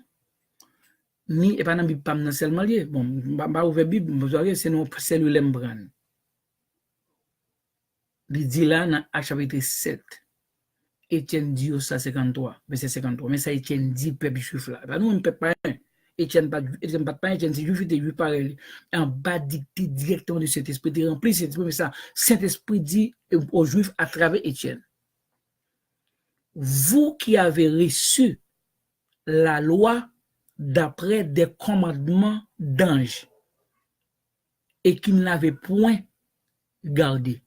Ni et pas dans Bible pas seulement lié. Bon, ba ouvert Bible, vous voyez, c'est non cellule Mbran. Il dit là dans Acte chapitre 7. Étienne dit au 53, verset 53. Mais ça Étienne dit peuple juif là. Bah nous on peut pas Étienne pas Étienne c'est juif et juif pareil. En bas dicté directement de cet esprit de rempli cet esprit, mais ça Saint-Esprit dit aux juifs à travers Étienne. Vous qui avez reçu la loi d'après des commandements d'anges et qui ne l'avaient point gardé.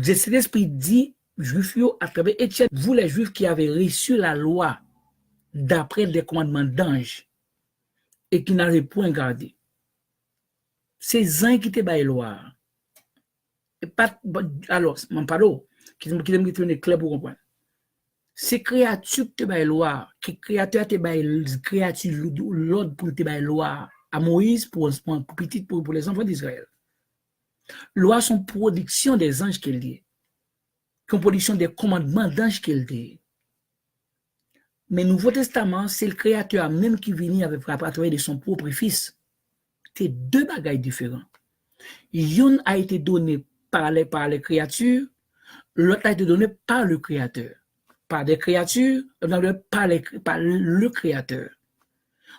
Cet esprit dit, juifs à travers Étienne, vous les juifs qui avez reçu la loi d'après des commandements d'anges et qui n'avaient point gardé. Ces anges qui te baillent loi. Et pas, alors, mon pardon, qui me clair pour comprendre. Ces créatures qui te baillent loi, qui créatures te baillent créatures l'ordre pour te baillent loi à Moïse pour les enfants d'Israël. Loi sont production des anges qu'elle dit, comme production des commandements d'anges qu'elle dit. Mais Nouveau Testament, c'est le Créateur même qui vient avec à travers de son propre fils. C'est deux bagailles différents. Une a été donné par les créatures, l'autre a été donné par le Créateur. Par des créatures, par le Créateur.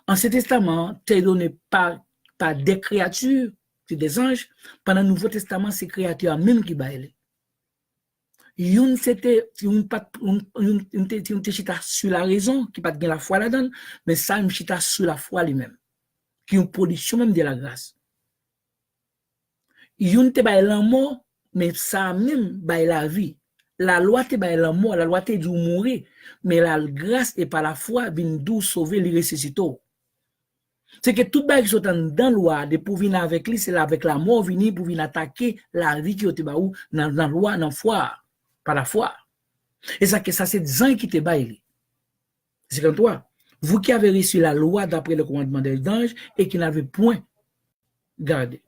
Ancien Testament, c'est donné par des créatures, c'est des anges. Pendant le Nouveau Testament, c'est créatures même qui baillent. Une c'était une chita sur la raison, qui pas de la foi là-dedans, mais ça une chita sur la foi lui-même, qui est une production même de la grâce. Une te baille la mort, mais ça même baille la vie. La loi te baille la mort, la loi te dit mourir, mais la grâce et par la foi vient d'où sauver les ressuscitants. C'est que tout bail qui sont dans la loi, de pour venir avec lui, c'est avec la mort venir pour venir attaquer la vie qui est dans la loi, dans la foi, par la foi. Et ça c'est des gens qui te baillent. C'est comme toi. Vous qui avez reçu la loi d'après le commandement des anges et qui n'avez point gardé.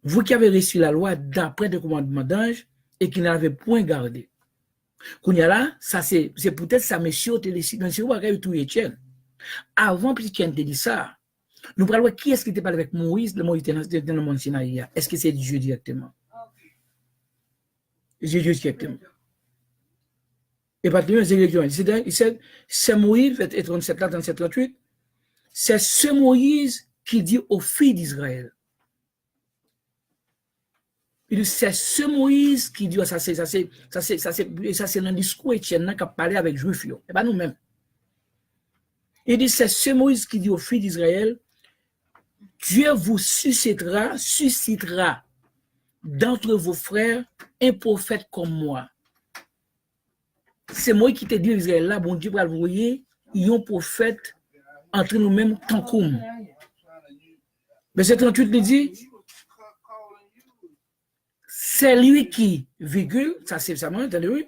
Vous qui avez reçu la loi d'après le commandement d'anges et qui n'avez point gardé. Quand il y a là, ça c'est peut-être ça, monsieur, dans ce cas, tout Étienne. Avant que Étienne te dit ça, nous parlons qui est-ce qui te parle avec Moïse, le Moïse dans le monde Sinaï. Est-ce que c'est Dieu directement? Dieu directement. Et pas de c'est Moïse, 37 là, 37, 38. C'est ce Moïse qui dit aux filles d'Israël. Il dit, c'est ce Moïse qui dit, ça c'est dans le discours Étienne qui a parlé avec les Juifs, et pas nous-mêmes. Il dit, c'est ce Moïse qui dit aux filles d'Israël, Dieu vous suscitera d'entre vos frères un prophète comme moi. C'est moi qui te dis, Israël, là, bon Dieu va le voyer, il y a un prophète entre nous-mêmes, tant comme. Mais c'est 38, il dit, c'est lui qui, virgule, ça c'est ça, entendez-vous?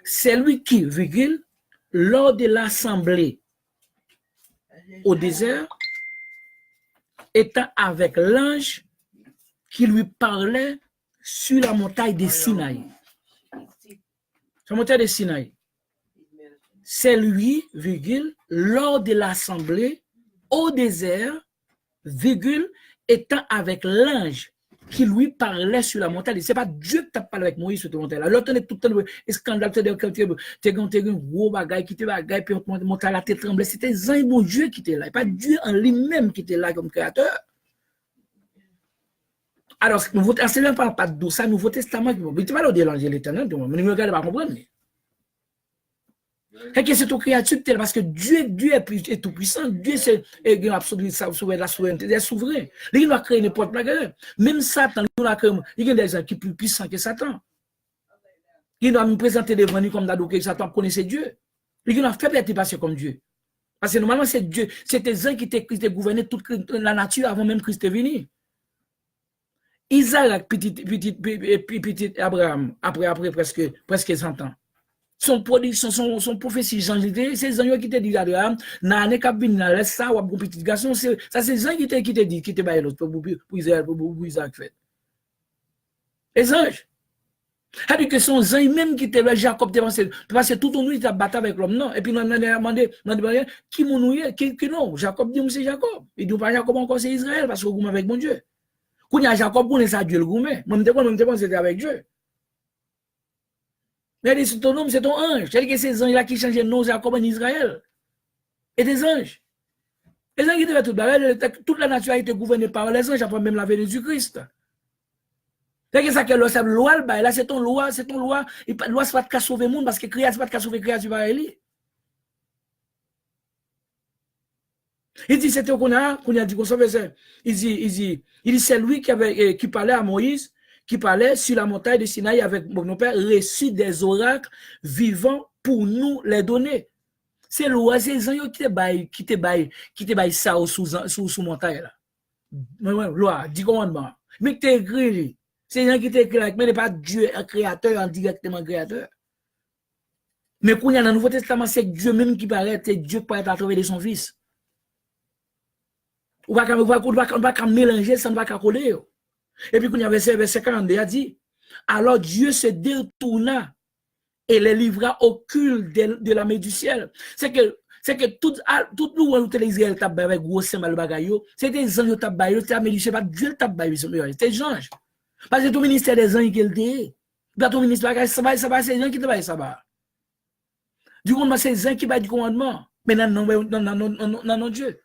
C'est lui qui, virgule, lors de l'assemblée au désert, étant avec l'ange qui lui parlait sur la montagne de Sinaï. Sur la montagne de Sinaï. C'est lui, virgule, lors de l'assemblée au désert, virgule, étant avec l'ange qui lui parlait sur la montagne. Ce n'est pas Dieu qui t'a parlé avec Moïse sur la montagne. L'autre est tout le temps, scandale, tu as un gros bagage qui te bagaille, puis on te monte à la tête tremblée. C'était un bon Dieu qui était là, pas Dieu en lui-même qui était là comme créateur. Alors, nous enseignons pas de ça, Nouveau Testament, tu ne vas pas dire l'Angélil éternel, mais ne me regarde pas comprendre. C'est tout créature, parce que Dieu est tout puissant, Dieu c'est absolument la souveraineté, il est souverain. Il va créer n'importe quoi. Même Satan, il y a des gens qui sont plus puissants que Satan. Il doit me présenter devant nous comme d'adou que Satan connaissait Dieu. Il a fait être passé comme Dieu. Parce que normalement, c'est Dieu, c'était des gens qui étaient gouvernés toute la nature avant même Christ est venu. Isaac, petit Abraham, après presque 100 ans. Son prophétie, c'est les gens qui te disent, Abraham, n'a pas bien, laisse ça, ou un petit garçon, ça c'est les gens qui te disent, qui te baillent l'autre, pour Isaac fait. Les anges. C'est-à-dire que son gens, même qui te là, Jacob, parce que tout le monde, il t'a battu avec l'homme, non? Et puis, on a demandé, qui m'ont qui non? Jacob dit, c'est Jacob. Il dit, pas Jacob encore, c'est Israël, parce que vous avec mon Dieu. Quand il y a Jacob, on est ça Dieu le gourmet. Moi, je me demande, c'était avec Dieu. Mais c'est ton homme, c'est ton ange. C'est-à-dire que ces anges-là qui changent le nom Jacob en Israël. Et des anges. Les anges qui étaient toute la nature a été gouvernée par les anges, après même la venue du Christ. C'est ça que la loi, là, c'est ton loi. Et la loi, c'est pas de sauver le monde, parce que créature, c'est pas de sauver créature par elle. Il dit, c'était qu'on a dit, il dit, c'est lui qui parlait à Moïse, qui parlait sur la montagne de Sinaï avec mon père, reçu des oracles vivants pour nous les donner. C'est loi, c'est les gens qui te baillent ça sous montagne là. Loi, 10 commandements. Mais tu écrit, c'est les gens qui t'écrit, mais n'est pas Dieu, un créateur, indirectement créateur. Mais quand il y a dans le Nouveau Testament, c'est Dieu même qui paraît, c'est Dieu qui paraît à travers de son fils. On ne va pas mélanger, ça ne va pas coller. Et puis, quand il y a verset 42, il a dit, alors Dieu se détourna et les livra au culte de la main du ciel. C'est que tout nous, les Israël, avec gros symbole bagaille, c'est des anges qui tabaillent, c'est pas Dieu qui tabaille, c'est des anges. Parce que tout ministère des anges qui le dit. Dans ton ministère, ça va, c'est des gens qui tabaillent, ça va. Du coup, c'est des gens qui baillent du commandement. Mais non, Dieu.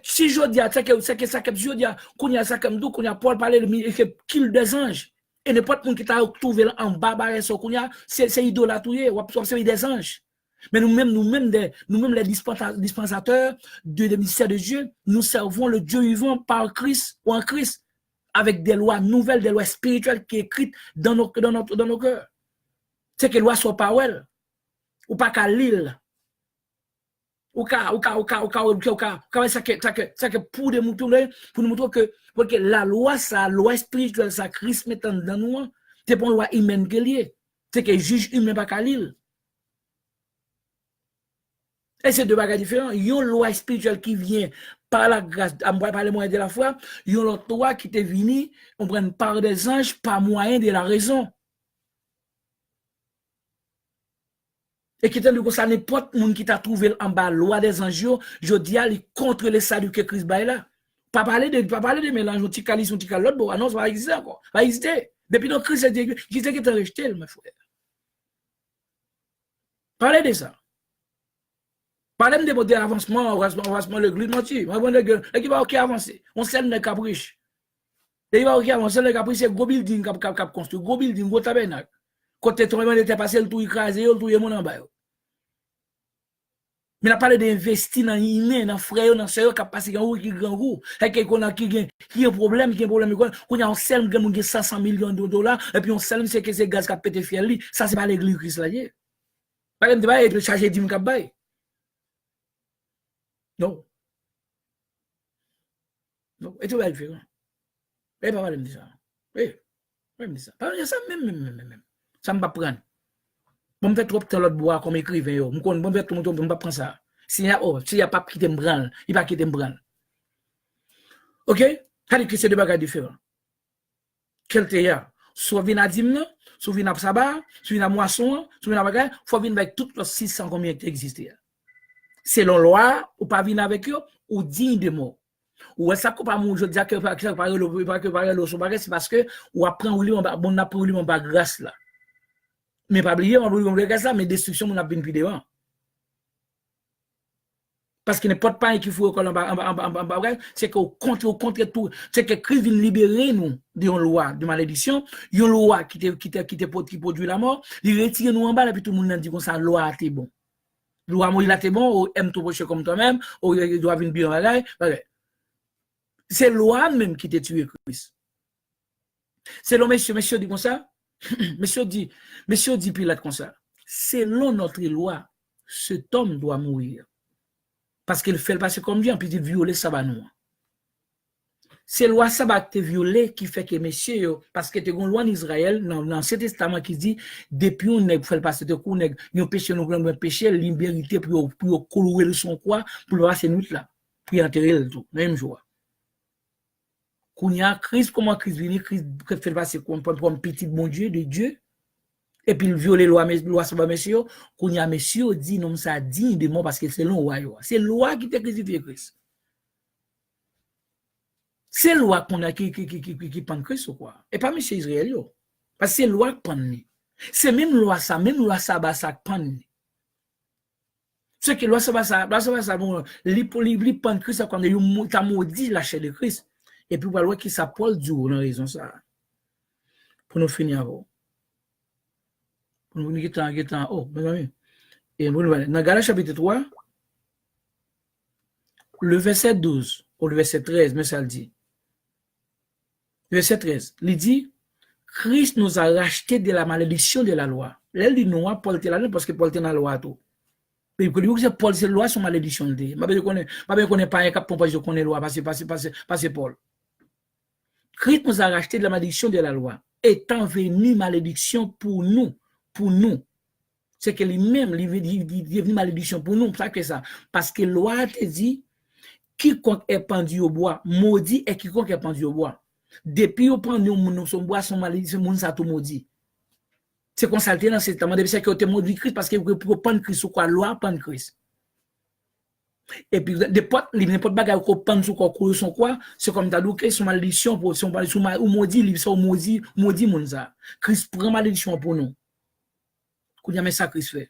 Si je dis, c'est que ça que je dis, qu'on y a ça comme d'où, qu'on y a Paul parler de qu'il des anges. Et n'importe qui t'a trouvé en bas, c'est idolâtrie, ou c'est des anges. Mais nous-mêmes, les dispensateurs du ministère de Dieu, nous servons le Dieu vivant par Christ ou en Christ, avec des lois nouvelles, des lois spirituelles qui sont écrites dans nos cœurs. C'est que les lois soient pas well, ou pas qu'à l'île. Ça que pour nous montrer que la loi, ça, loi spirituelle, ça, Christ met dans nous, c'est pour une loi humaine que liée. C'est que juge humain pas qu'à l'île. Et c'est deux bagages différents. Il y a une loi spirituelle qui vient par la grâce, par le moyen de la foi. Il y a l'autre loi qui est venue, on prend part des anges par moyen de la raison. Et qui t'a ça n'importe monde qui t'a trouvé en bas loi des anges, je dis à contre les saluts que Christ baille là. Pas parler de mélange, on t'y l'autre, bon, non, ça va exister encore. Va exister. Depuis donc Christ qui c'est qui t'a rejeté, mes frères. Parlez de ça. Parlez de votre avancement, le gluten, et qui va avancer. On sait le capriche. Et il va avancer le capriche, c'est gros building cap construit, gros building, gros tabernacle. Quand tu es passé, le tout écrasé, le tout est mon en bas. Mais on a parlé d'investir dans l'humain, dans frère, dans sœur, qui a passé en haut, qui est grand roue. Et qui a un problème, qu'on a un seul qui a 500 millions de dollars, et puis on seul, c'est que c'est gaz qui a pété fier. Ça, c'est pas l'église Christ là. Par exemple, il va charger 10 000 cap. Non. Non. Et tout va différent. pas parler de ça. Oui, même de ça. Pas de ça, même. Ça me va prendre. Bon, me fait trop de l'autre bois comme écrivain, yo. Bon, fait tout le monde, pas prendre ça. S'il y a pas quitté me branle, il va quitter me branle. OK? Ça dit que c'est deux bagages différents. Quel te y a? Soit vin à dimne, soit vin à sabat, soit vin à moisson, soit vin à bagage, faut venir avec toutes les 600 combien qui existent. Selon loi, ou pas venir avec eux, ou digne de mots. Ou ça qu'on pas mon je dis que par le c'est parce que ou apprend ou on apprend ou on pas grâce là. Mais pas oublier on grâce là mais destruction on a bien vidéo. Parce que n'importe pas qui faut c'est qu'au contre tout c'est que Christ vient libérer nous de une loi de malédiction, une loi qui produit la mort, il retire nous en bas et puis tout le monde dit comme ça loi t'es bon. Loi moi il a t'es bon ou aime ton prochain comme toi-même ou il doit venir bien bagaille. C'est loi même qui t'a tué Christ. C'est le monsieur dit comme ça. monsieur dit Pilate comme ça. Selon notre loi, cet homme doit mourir. Parce qu'il fait le passer comme Dieu, puis il violer sabbat nous. C'est loi sabbat qui violé qui fait que monsieur, parce que tu as une loi en Israël, dans l'Ancien Testament qui dit, depuis on ne fait le passer de coup, nous péché, nous prenons un péché, liberté pour couler son quoi, pour le passer nous là, pour enterrer le tout, même jour. Quand il y a Christ, comment Christ vient, Christ fait passer comme petit bon Dieu de Dieu, et puis il viole les lois sabbat monsieur, quand il y a monsieur dit non ça digne de moi parce que c'est loi, c'est loi qui t'a crucifié Christ. C'est loi qu'on a qui prend Christ ou quoi. Et pas monsieur Israël, parce que c'est loi qui prend. C'est même loi ça prend. Ce que loi ça, bon, li prend Christ quand il t'a maudit la chair de Christ. Et puis, voilà qui ça Paul dit, on a raison ça. Pour nous finir, pour nous quitter en haut, mes amis. Et dans Galates chapitre 3, le verset 12, ou le verset 13, mais ça le dit. Verset 13, il dit, Christ nous a racheté de la malédiction de la loi. Là, il dit non, Paul était là, parce que Paul était dans la loi tout. Mais que Paul, c'est la loi, son malédiction. Je ne connais pas un cap pour je connais la loi, parce que Paul. Christ nous a racheté de la malédiction de la loi, étant venu malédiction pour nous. C'est que lui-même, il est venu malédiction pour nous, ça que ça. Parce que la loi te dit, quiconque est pendu au bois, maudit est quiconque est pendu au bois. Depuis qu'on prend nous, son bois, son malédiction, mon ça tout maudit. C'est qu'on s'altère dans ce temps, depuis que tu es maudit Christ, parce que pour prendre Christ ou quoi, la loi prend Christ. Et puis, n'importe bagarre qu'on prend sur quoi, c'est comme t'as dit, son malédiction, pour son ou maudit, mon ça. Christ prend malédiction pour nous. Qu'on y a mes sacrifices.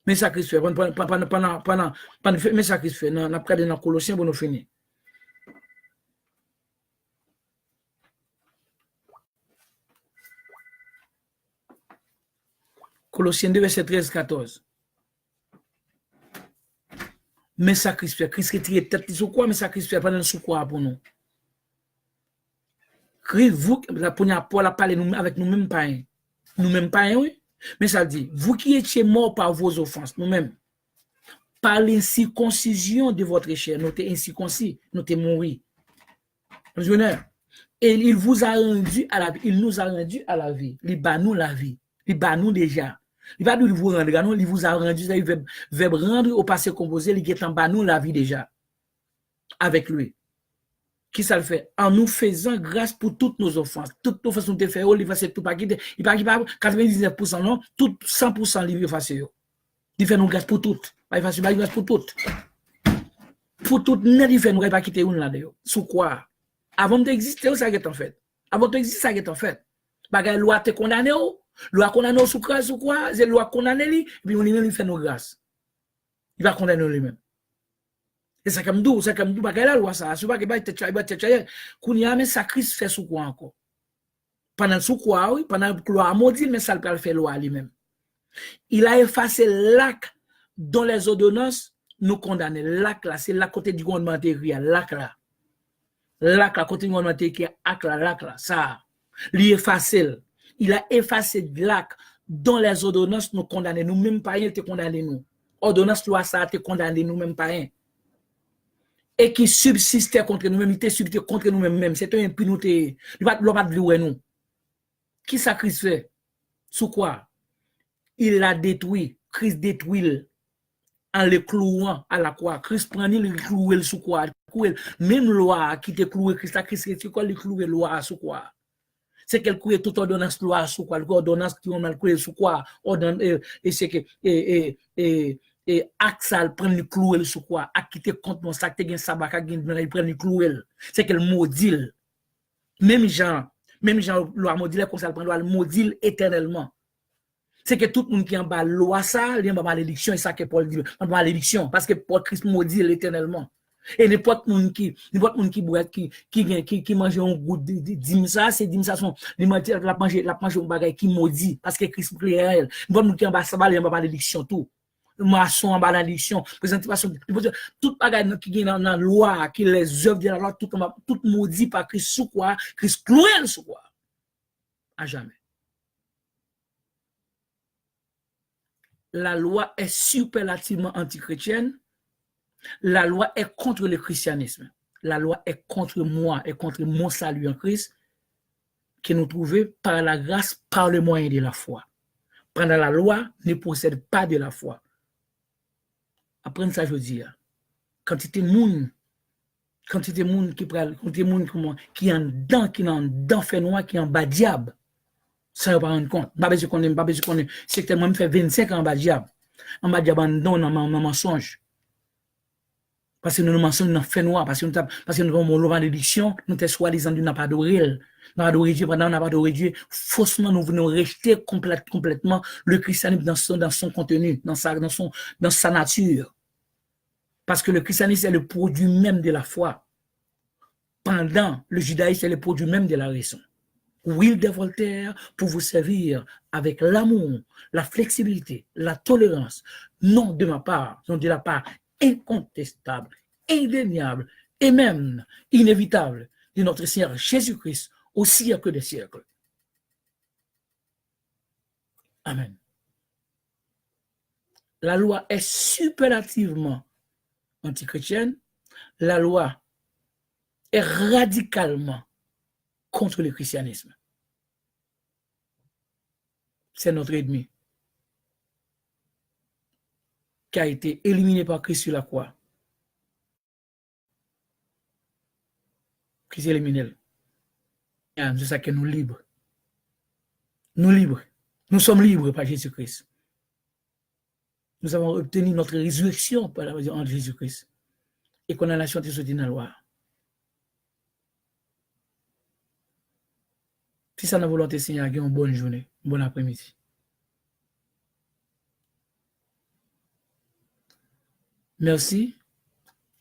Mes sacrifices, pendant, mes sacrifices, on a pris dans Colossiens pour nous finir. Colossiens 2, verset 13-14. Mes sacrifices, Christ retire tête sur quoi, mes sacrifices, pendant sous quoi pour nous. Christ, vous, la première Paul a parlé avec nous-mêmes païens. Nous-mêmes païens, oui. Mais ça dit, vous qui étiez morts par vos offenses, nous-mêmes, par l'incirconcision de votre chair, nous sommes incirconcis, nous sommes morts. Et il vous a rendu à la vie, il nous a rendu à la vie. Il bat nous la vie. Il bat nous déjà. Il va nous vous rendre, non, il vous a rendu, il veut rendre au passé composé, il est en bas nous la vie déjà. Avec lui. Qui ça le fait? En nous faisant grâce pour toutes nos offenses. Toutes nos façons de faire, il va se tout pas quitter. Il va 99% non, tout 100% il va faire. Il fait nous grâce pour toutes. Il va faire grâce pour toutes. Pour toutes, il fait nous pas quitter une là-dedans. Sous quoi? Avant d'exister, ça est en fait. Avant d'exister, ça est en fait. La loi te condamné, loi condamné sous quoi? C'est loi condamné, et puis on lui fait nos grâces. Il va condamner lui-même. Et ça comme d'où, la loi, ça, c'est pas que qu'on y a un sacrifice fait sous quoi encore. Pendant sous quoi, oui, pendant que loi maudit, mais ça le fait loi lui-même. Il a effacé l'acte dont les ordonnances nous condamnent. L'acte là, c'est la côté du gouvernement intérieur, l'acte là. L'acte là, côté du gouvernement intérieur, l'acte là, ça. Il a effacé l'acte dont les ordonnances nous condamnent. Nous-mêmes pas rien te condamner nous. Ordonnance loi ça te condamner nous-mêmes pas rien. et qui subsistait contre nous-mêmes, il était subsisté contre nous-mêmes. C'est une impunité. Il va pas de nous. Qui ça Christ fait? Sous quoi? Il l'a détruit. Christ détruit en le clouant à la croix. Christ prend le cloué sous quoi? Même loi qui te cloué Christ, c'est quoi le cloué loi sous quoi? C'est qu'elle couille toute ordonnance loi sous quoi? L'ordonnance qui on a couillé sous quoi? Et c'est que Axal prend le cloué sous quoi? A quitté contre mon sac, te gen sabak, il prend le cloué. C'est qu'elle maudit. Même Jean, loi maudit, comme ça, elle prend le maudit éternellement. C'est que tout le monde qui en bas loi ça, il y a pas malédiction, et ça que Paul dit, pas malédiction, parce que Paul Christ maudit éternellement. Et n'importe monde qui boit, qui mange un goût de dimsa, c'est dimsa son, la manger un bagage qui maudit, parce que Christ prie à elle. N'importe monde qui en bas ça, il y a pas malédiction tout. Maçon en bas malédiction, présentation, tout bagage qui est dans la loi, qui les œuvres de la loi, tout maudit par Christ sous quoi, Christ cloué sous quoi. À jamais. La loi est superlativement antichrétienne. La loi est contre le christianisme. La loi est contre moi et contre mon salut en Christ que nous trouvons par la grâce, par le moyen de la foi. Pendant la loi ne possède pas de la foi. Après ça, je veux dire, quantité de monde qui en dedans fait noir, qui en bas diable, ça ne va pas rendre compte. Pas besoin qu'on ait, c'est que moi, fait 25 ans en bas diable. En bas diable, dans mensonge. Parce que nous mensonges dans fait noir, parce que nous avons une malédiction, nous sommes soi-disant nous n'avons pas adoré. Nous adoré Dieu, pendant nous n'avons pas adoré Dieu. Faussement, nous venons rejeter complètement le christianisme dans son contenu, dans sa nature. Parce que le christianisme est le produit même de la foi. Pendant le judaïsme est le produit même de la raison. Will de Voltaire, pour vous servir avec l'amour, la flexibilité, la tolérance, non de ma part, non de la part incontestable, indéniable et même inévitable de notre Seigneur Jésus-Christ au siècle des siècles. Amen. La loi est superlativement antichrétienne. La loi est radicalement contre le christianisme. C'est notre ennemi qui a été éliminé par Christ sur la croix. Christ éliminé. C'est ça que nous libres. Nous libres. Nous sommes libres par Jésus-Christ. Nous avons obtenu notre résurrection par la en Jésus-Christ. Et qu'on a la chance de sortir dans la loi. Si ça n'a volonté, Seigneur, une bonne journée, une bonne après-midi. Merci.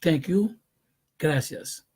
Thank you. Gracias.